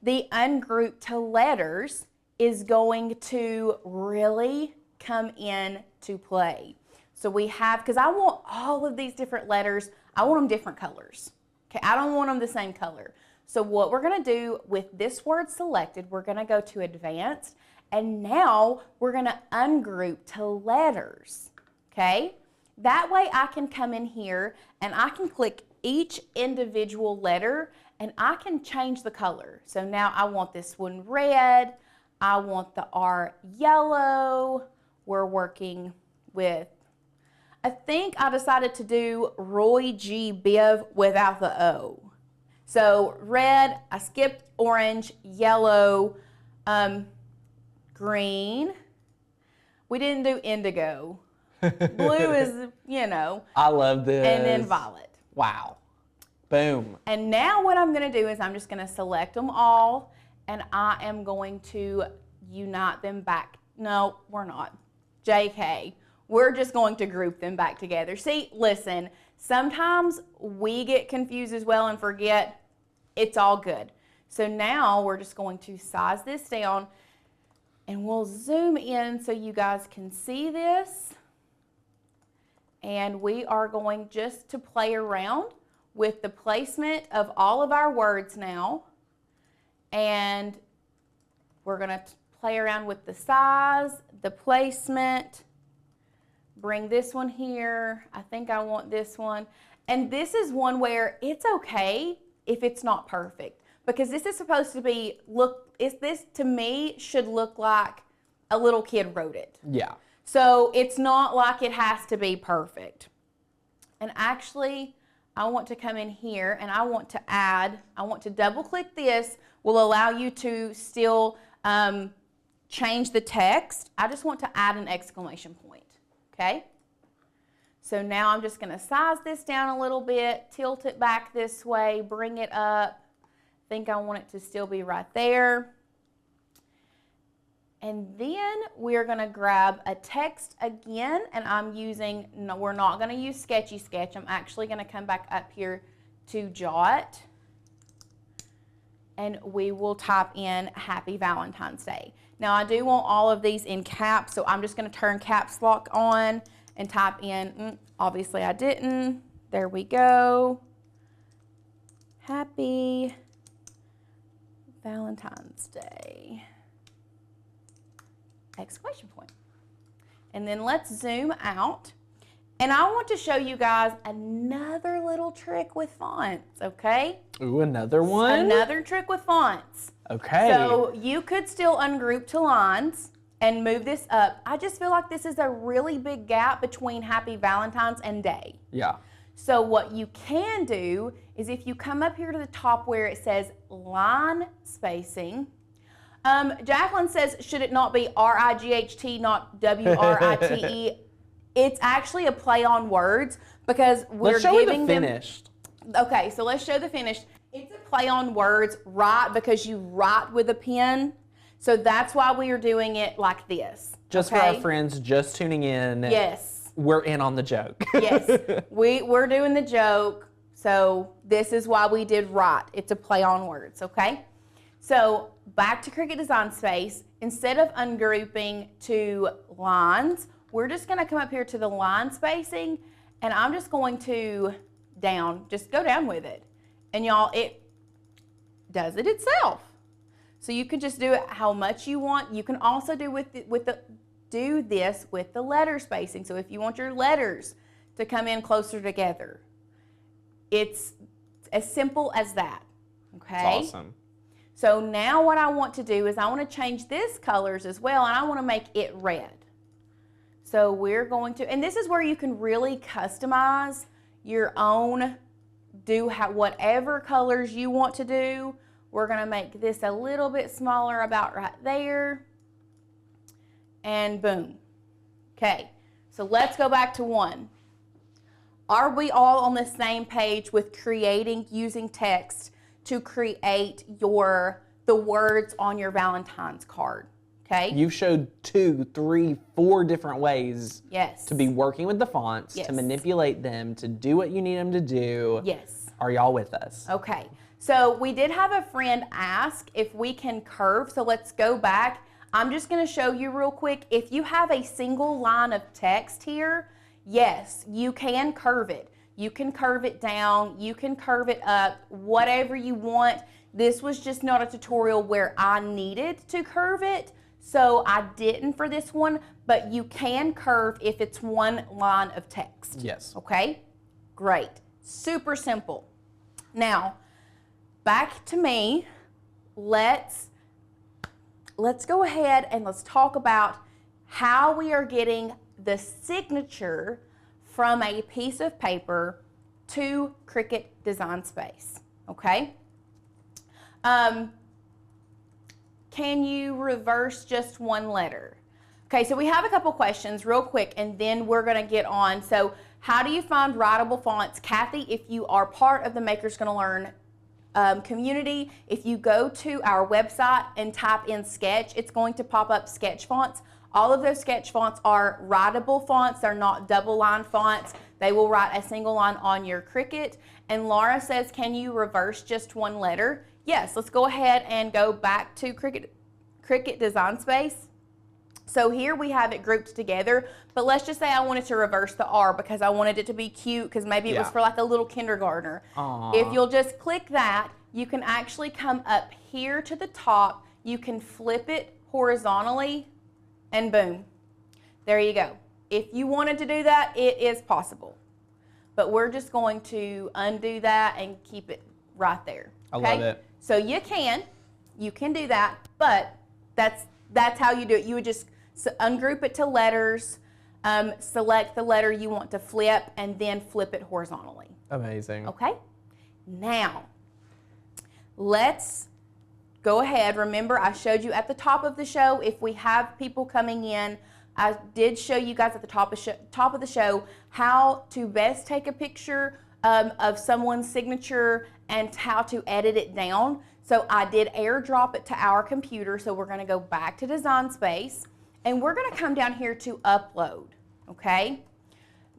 the ungroup to letters is going to really come in to play. So we have, because I want all of these different letters, I want them different colors. Okay, I don't want them the same color. So what we're going to do with this word selected, we're going to go to Advanced, And now we're gonna ungroup to letters, okay? That way I can come in here and I can click each individual letter and I can change the color. So now I want this one red, I want the R yellow. We're working with, I think I decided to do Roy G. Biv without the O. So red, I skipped orange, yellow, green. We didn't do indigo. Blue is, you know. I love this. And then violet. Wow. Boom. And now what I'm going to do is I'm just going to select them all and I am going to unite them back. No, we're not. JK. We're just going to group them back together. See, listen, sometimes we get confused as well and forget. It's all good. So now we're just going to size this down and we'll zoom in so you guys can see this. And we are going just to play around with the placement of all of our words now. And we're going to play around with the size, the placement. Bring this one here. I think I want this one. And this is one where it's okay if it's not perfect. Because this is supposed to be, this to me should look like a little kid wrote it. Yeah. So it's not like it has to be perfect. And actually, I want to come in here and I want to double click this, will allow you to still change the text. I just want to add an exclamation point, okay? So now I'm just gonna size this down a little bit, tilt it back this way, bring it up. I think I want it to still be right there. And then we're gonna grab a text again, and I'm using, no, we're not gonna use Sketchy Sketch. I'm actually gonna come back up here to Jot, and we will type in Happy Valentine's Day. Now I do want all of these in caps, so I'm just gonna turn caps lock on and type in, obviously I didn't, there we go. Happy Valentine's Day. Exclamation point. And then let's zoom out. And I want to show you guys another little trick with fonts, okay? Ooh, another one? Another trick with fonts. Okay. So you could still ungroup to lines and move this up. I just feel like this is a really big gap between Happy Valentine's and Day. Yeah. So what you can do is if you come up here to the top where it says line spacing, Jacqueline says, should it not be R-I-G-H-T, not W-R-I-T-E? It's actually a play on words because we're let's show giving the them... finished. Okay, so let's show the finished. It's a play on words, right, because you write with a pen. So that's why we are doing it like this. Just okay? for our friends just tuning in. Yes. We're in on the joke. Yes, we're doing the joke. So this is why we did right. It's a play on words, okay? So back to Cricut Design Space. Instead of ungrouping to lines, we're just gonna come up here to the line spacing, and I'm just going to just go down with it. And y'all, it does it itself. So you can just do it how much you want. You can also do this with the letter spacing. So if you want your letters to come in closer together, it's as simple as that, okay? That's awesome. So now what I want to do is I want to change this colors as well, and I want to make it red. So we're going to, and this is where you can really customize your own, whatever colors you want to do. We're going to make this a little bit smaller, about right there. And boom. Okay, so let's go back to 1. Are we all on the same page with using text to create the words on your Valentine's card? Okay. You've showed 2, 3, 4 different ways Yes. to be working with the fonts, Yes. to manipulate them, to do what you need them to do. Yes. Are y'all with us? Okay. So we did have a friend ask if we can curve. So let's go back. I'm just going to show you real quick. If you have a single line of text here, yes, you can curve it. You can curve it down. You can curve it up, whatever you want. This was just not a tutorial where I needed to curve it. So I didn't for this one, but you can curve if it's one line of text. Yes. Okay, great, super simple. Now, back to me. Let's go ahead and let's talk about how we are getting the signature from a piece of paper to Cricut Design Space, okay? Can you reverse just one letter? Okay, so we have a couple questions real quick and then we're gonna get on. So how do you find writable fonts? Kathy, if you are part of the Makers Gonna Learn community, if you go to our website and type in sketch, it's going to pop up sketch fonts. All of those sketch fonts are writable fonts. They're not double line fonts. They will write a single line on your Cricut. And Laura says, can you reverse just one letter? Yes, let's go ahead and go back to Cricut Design Space. So here we have it grouped together, but let's just say I wanted to reverse the R because I wanted it to be cute because maybe it was for like a little kindergartner. Aww. If you'll just click that, you can actually come up here to the top, you can flip it horizontally, and boom, there you go. If you wanted to do that, it is possible. But we're just going to undo that and keep it right there. Okay? I love it. So you can do that, but that's how you do it. You would just ungroup it to letters, select the letter you want to flip, and then flip it horizontally. Amazing. Okay? Now, let's go ahead. Remember, I showed you at the top of the show, if we have people coming in, I did show you guys at the top of the show how to best take a picture of someone's signature and how to edit it down. So I did airdrop it to our computer. So we're going to go back to Design Space and we're going to come down here to upload. Okay?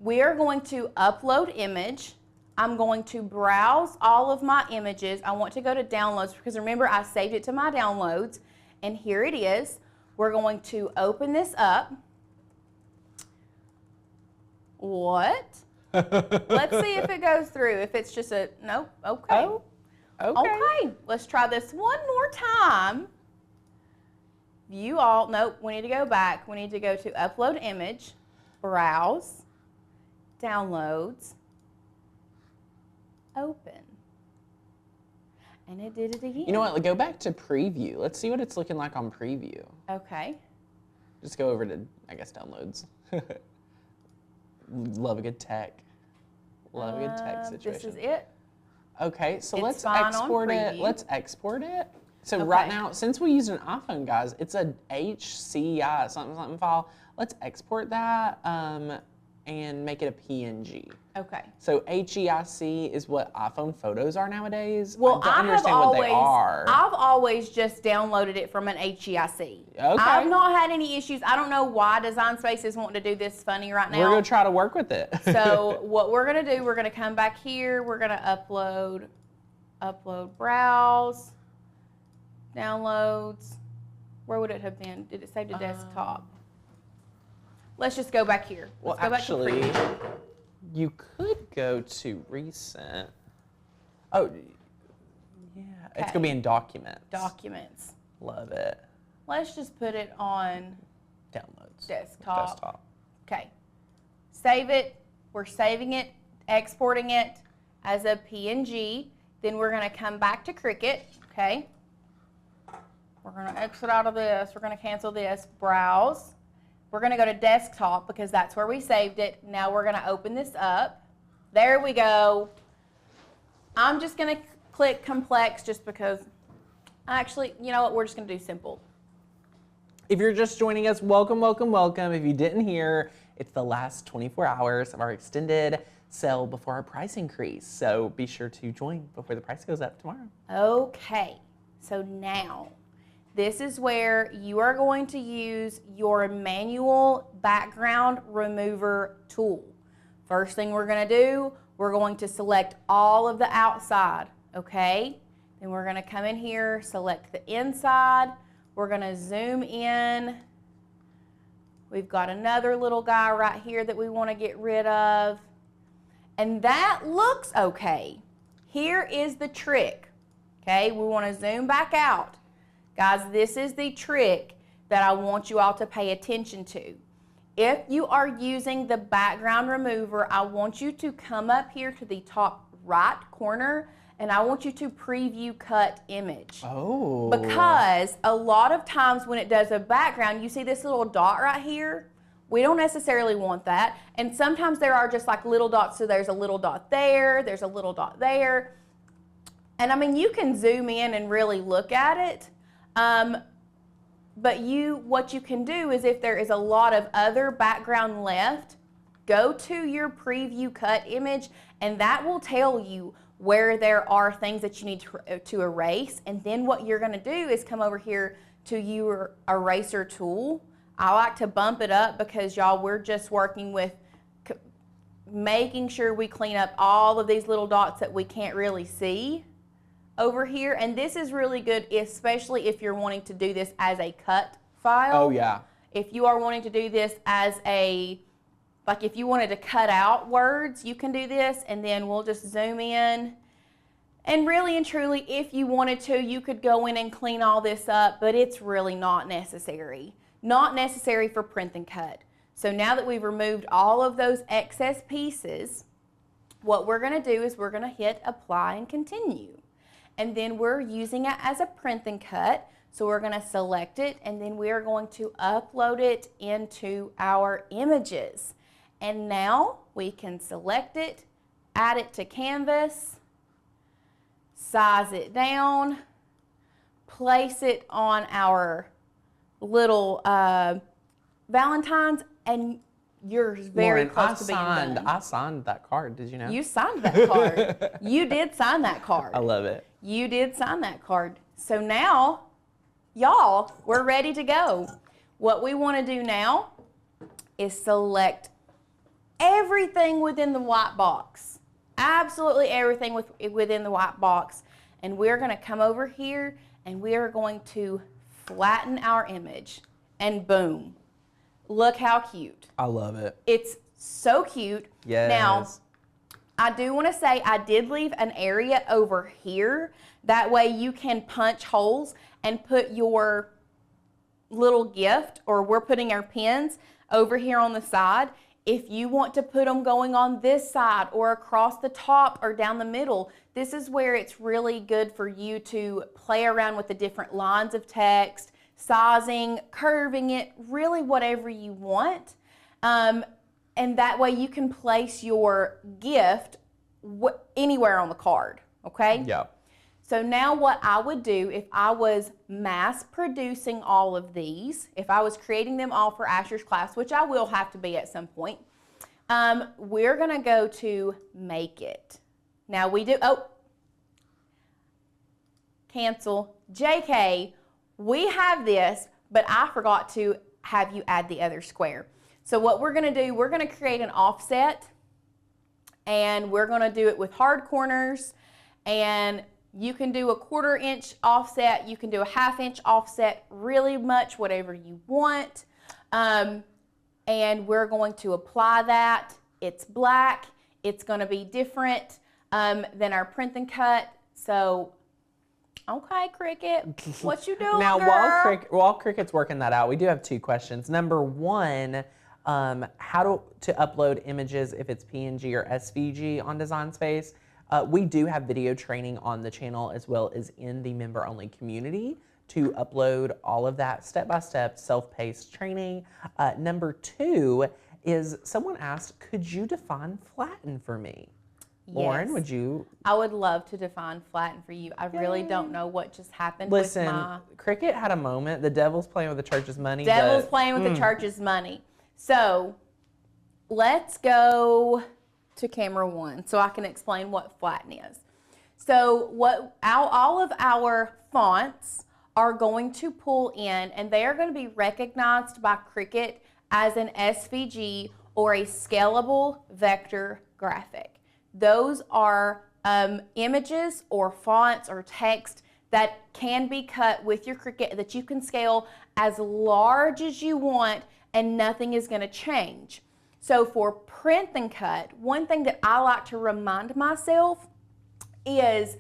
We are going to upload image. I'm going to browse all of my images. I want to go to downloads because remember I saved it to my downloads and here it is. We're going to open this up. What? Let's see if it goes through. If it's just a, nope, okay. Oh, okay. Let's try this one more time. View all, nope, we need to go back. We need to go to upload image, browse, downloads, open. And it did it again. You know what? Go back to preview. Let's see what it's looking like on preview. Okay. Just go over to, I guess, downloads. Love a good tech. Love a good tech situation. This is it. Okay, so It's let's fine on export it. preview. Let's export it. So Okay. right now, since we use an iPhone, guys, it's a HCI something file. Let's export that and make it a PNG. Okay. So HEIC is what iPhone photos are nowadays. Well, I don't understand what they are. I've always just downloaded it from an HEIC. Okay. I've not had any issues. I don't know why Design Space is wanting to do this funny right now. We're gonna try to work with it. So what we're gonna do, we're gonna come back here. We're gonna upload, browse, downloads. Where would it have been? Did it save to desktop? Let's just go back here. Well, Let's go actually, back to preview. you could go to recent. Oh, yeah. It's Okay. gonna be in documents. Documents. Love it. Let's just put it on Downloads. desktop. Okay. Save it. We're saving it, exporting it as a PNG. Then we're going to come back to Cricut. Okay. We're going to exit out of this. We're going to cancel this. Browse. We're going to go to desktop because that's where we saved it. Now we're going to open this up. There we go. I'm just going to click complex just because actually, you know what? We're just going to do simple. If you're just joining us, welcome, welcome, welcome. If you didn't hear, it's the last 24 hours of our extended sale before our price increase. So be sure to join before the price goes up tomorrow. Okay, so now this is where you are going to use your manual background remover tool. First thing we're going to do, we're going to select all of the outside, okay? Then we're going to come in here, select the inside. We're going to zoom in. We've got another little guy right here that we want to get rid of. And that looks okay. Here is the trick, okay? We want to zoom back out. Guys, this is the trick. that I want you all to pay attention to. If you are using the background remover, I want you to come up here to the top right corner, and I want you to preview cut image. Oh. Because a lot of times when it does a background, you see this little dot right here? We don't necessarily want that. And sometimes there are just like little dots, so there's a little dot there, there's a little dot there. And I mean, you can zoom in and really look at it. But what you can do is if there is a lot of other background left, go to your preview cut image, and that will tell you where there are things that you need to erase. And then what you're gonna do is come over here to your eraser tool. I like to bump it up because y'all, we're just working with making sure we clean up all of these little dots that we can't really see over here. And this is really good, especially if you're wanting to do this as a cut file. Oh yeah. If you are wanting to do this as like if you wanted to cut out words, you can do this, and then we'll just zoom in. And really and truly, if you wanted to, you could go in and clean all this up, but it's really not necessary. Not necessary for print and cut. So now that we've removed all of those excess pieces, what we're gonna do is we're gonna hit apply and continue. And then we're using it as a print and cut. So we're gonna select it, and then we are going to upload it into our images. And now we can select it, add it to canvas, size it down, place it on our little Valentines, and you're very close to being done. I signed that card, did you know? You signed that card. You did sign that card. I love it. You did sign that card. So now, y'all, we're ready to go. What we want to do now is select everything within the white box. Absolutely everything within the white box. And we're going to come over here, and we are going to flatten our image, and boom. Look how cute. I love it. It's so cute. Yes. Now, I do want to say I did leave an area over here. That way you can punch holes and put your little gift, or we're putting our pins over here on the side. If you want to put them going on this side or across the top or down the middle, this is where it's really good for you to play around with the different lines of text, sizing, curving it, really whatever you want. And that way you can place your gift anywhere on the card, okay? Yeah. So now what I would do if I was mass producing all of these, if I was creating them all for Asher's class, which I will have to be at some point, we're gonna go to make it. Now we do, cancel, JK, we have this, but I forgot to have you add the other square. So what we're gonna do, we're gonna create an offset, and we're gonna do it with hard corners, and you can do a 1/4 inch offset, you can do a 1/2 inch offset, really much whatever you want. And we're going to apply that. It's black, it's gonna be different than our print and cut. So, okay, Cricket, what you doing, Now, girl? while Cricket's working that out, we do have 2 questions. Number 1, how to upload images if it's PNG or SVG on Design Space. We do have video training on the channel as well as in the member-only community to upload all of that step-by-step self-paced training. Number 2 is someone asked, could you define flatten for me? Yes. Lauren, would you? I would love to define flatten for you. I really don't know what just happened Listen, with my... Cricket had a moment. The devil's playing with the church's money. Devil's playing with the church's money. So let's go to camera 1 so I can explain what flatten is. So all of our fonts are going to pull in, and they are going to be recognized by Cricut as an SVG or a scalable vector graphic. Those are images or fonts or text that can be cut with your Cricut that you can scale as large as you want, and nothing is going to change. So for print and cut, one thing that I like to remind myself is,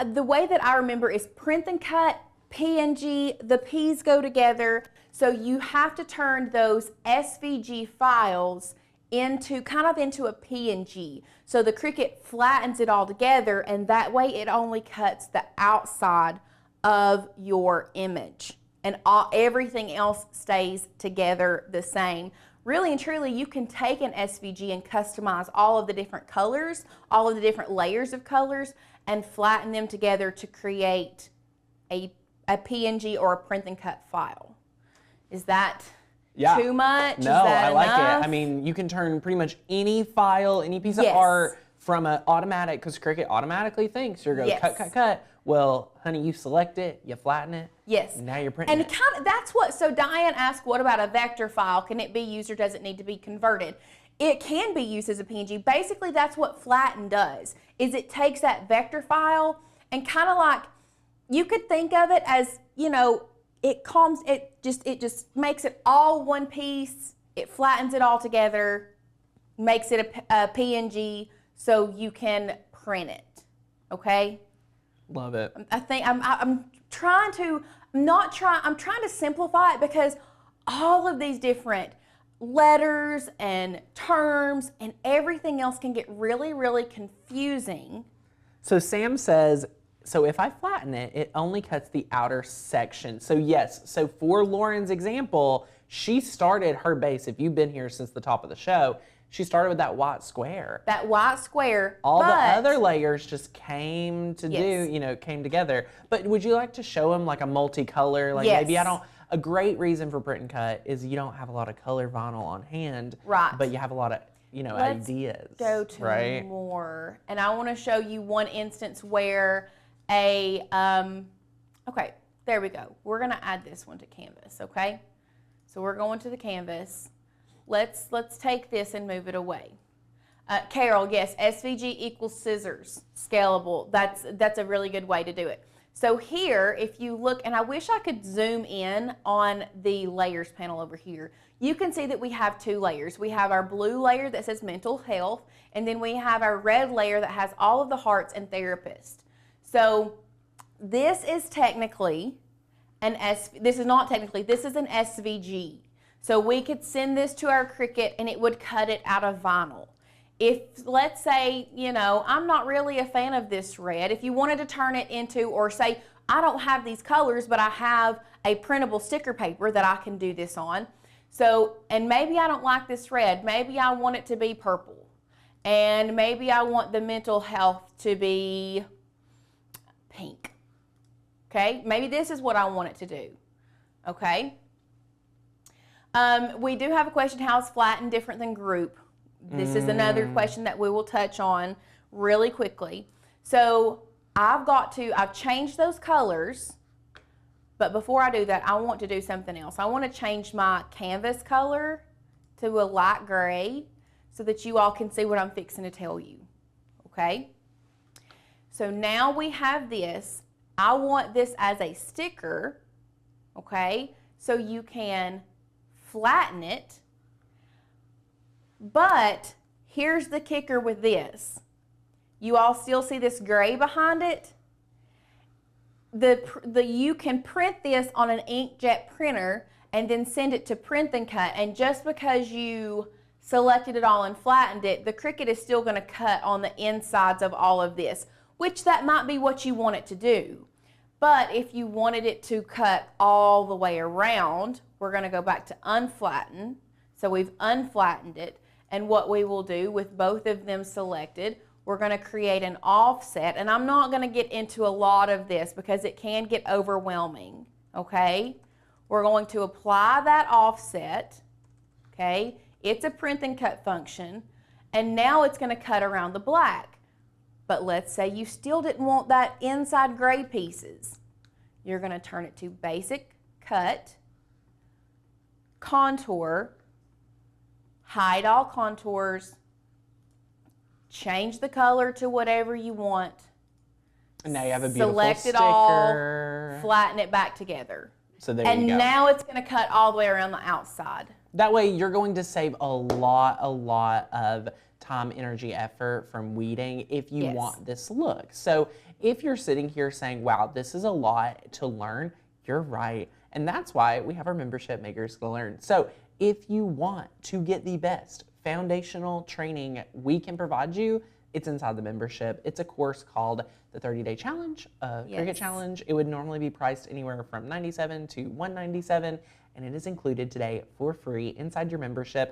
the way that I remember is print and cut, PNG, the P's go together. So you have to turn those SVG files into a PNG. So the Cricut flattens it all together, and that way it only cuts the outside of your image, and everything else stays together the same. Really and truly, you can take an SVG and customize all of the different colors, all of the different layers of colors, and flatten them together to create a PNG or a print and cut file. Is that too much? No, Is that I like enough? it. I mean, you can turn pretty much any file, any piece of Yes. art from an automatic, because Cricut automatically thinks you're going to Yes. cut. Well, honey, you select it, you flatten it. Yes. And now you're printing And that's what, so Diane asked, what about a vector file? Can it be used or does it need to be converted? It can be used as a PNG. Basically, that's what flatten does, is it takes that vector file and kind of like, you could think of it as, it just makes it all one piece. It flattens it all together, makes it a PNG so you can print it, okay? Love it. I think I'm trying to simplify it, because all of these different letters and terms and everything else can get really, really confusing. So Sam says, so if I flatten it, it only cuts the outer section. So yes, so for Lauren's example, she started her base, if you've been here since the top of the show, she started with that white square. That white square. All the other layers just came to Yes. came together. But would you like to show them like a multicolor? Like Yes. maybe a great reason for print and cut is you don't have a lot of color vinyl on hand. Right. But you have a lot of, Let's ideas. go to right? more. And I want to show you one instance where okay, there we go. We're going to add this one to Canvas, okay? So we're going to the Canvas. Let's take this and move it away. Carol, yes, SVG equals scissors, scalable. That's a really good way to do it. So here, if you look, and I wish I could zoom in on the layers panel over here, you can see that we have two layers. We have our blue layer that says mental health, and then we have our red layer that has all of the hearts and therapist. So this is technically this is an SVG. So we could send this to our Cricut and it would cut it out of vinyl. If, let's say, I'm not really a fan of this red, if you wanted to turn it into, or say, I don't have these colors, but I have a printable sticker paper that I can do this on. So, and maybe I don't like this red, maybe I want it to be purple. And maybe I want the mental health to be pink. Okay, maybe this is what I want it to do. Okay. We do have a question, how is flatten different than group? This is another question that we will touch on really quickly. So I've changed those colors, but before I do that, I want to do something else. I want to change my canvas color to a light gray so that you all can see what I'm fixing to tell you, okay? So now we have this. I want this as a sticker, okay? So you can flatten it, but here's the kicker with this. You all still see this gray behind it? You can print this on an inkjet printer and then send it to print and cut, and just because you selected it all and flattened it, the Cricut is still going to cut on the insides of all of this, which that might be what you want it to do. But if you wanted it to cut all the way around, we're going to go back to unflatten. So we've unflattened it, and what we will do with both of them selected, we're going to create an offset, and I'm not going to get into a lot of this because it can get overwhelming, okay? We're going to apply that offset, okay? It's a print and cut function, and now it's going to cut around the black. But let's say you still didn't want that inside gray pieces. You're going to turn it to basic, cut, contour, hide all contours, change the color to whatever you want. And now you have a beautiful select sticker. it all, flatten it back together. So there you go. And now it's going to cut all the way around the outside. That way you're going to save a lot of time, energy, effort from weeding if you Yes. want this look. So If you're sitting here saying, wow, this is a lot to learn, you're right. And that's why we have our membership Makers to Learn. So if you want to get the best foundational training we can provide you, it's inside the membership. It's a course called the 30-Day Challenge, Cricut Challenge. It would normally be priced anywhere from $97 to $197, and it is included today for free inside your membership.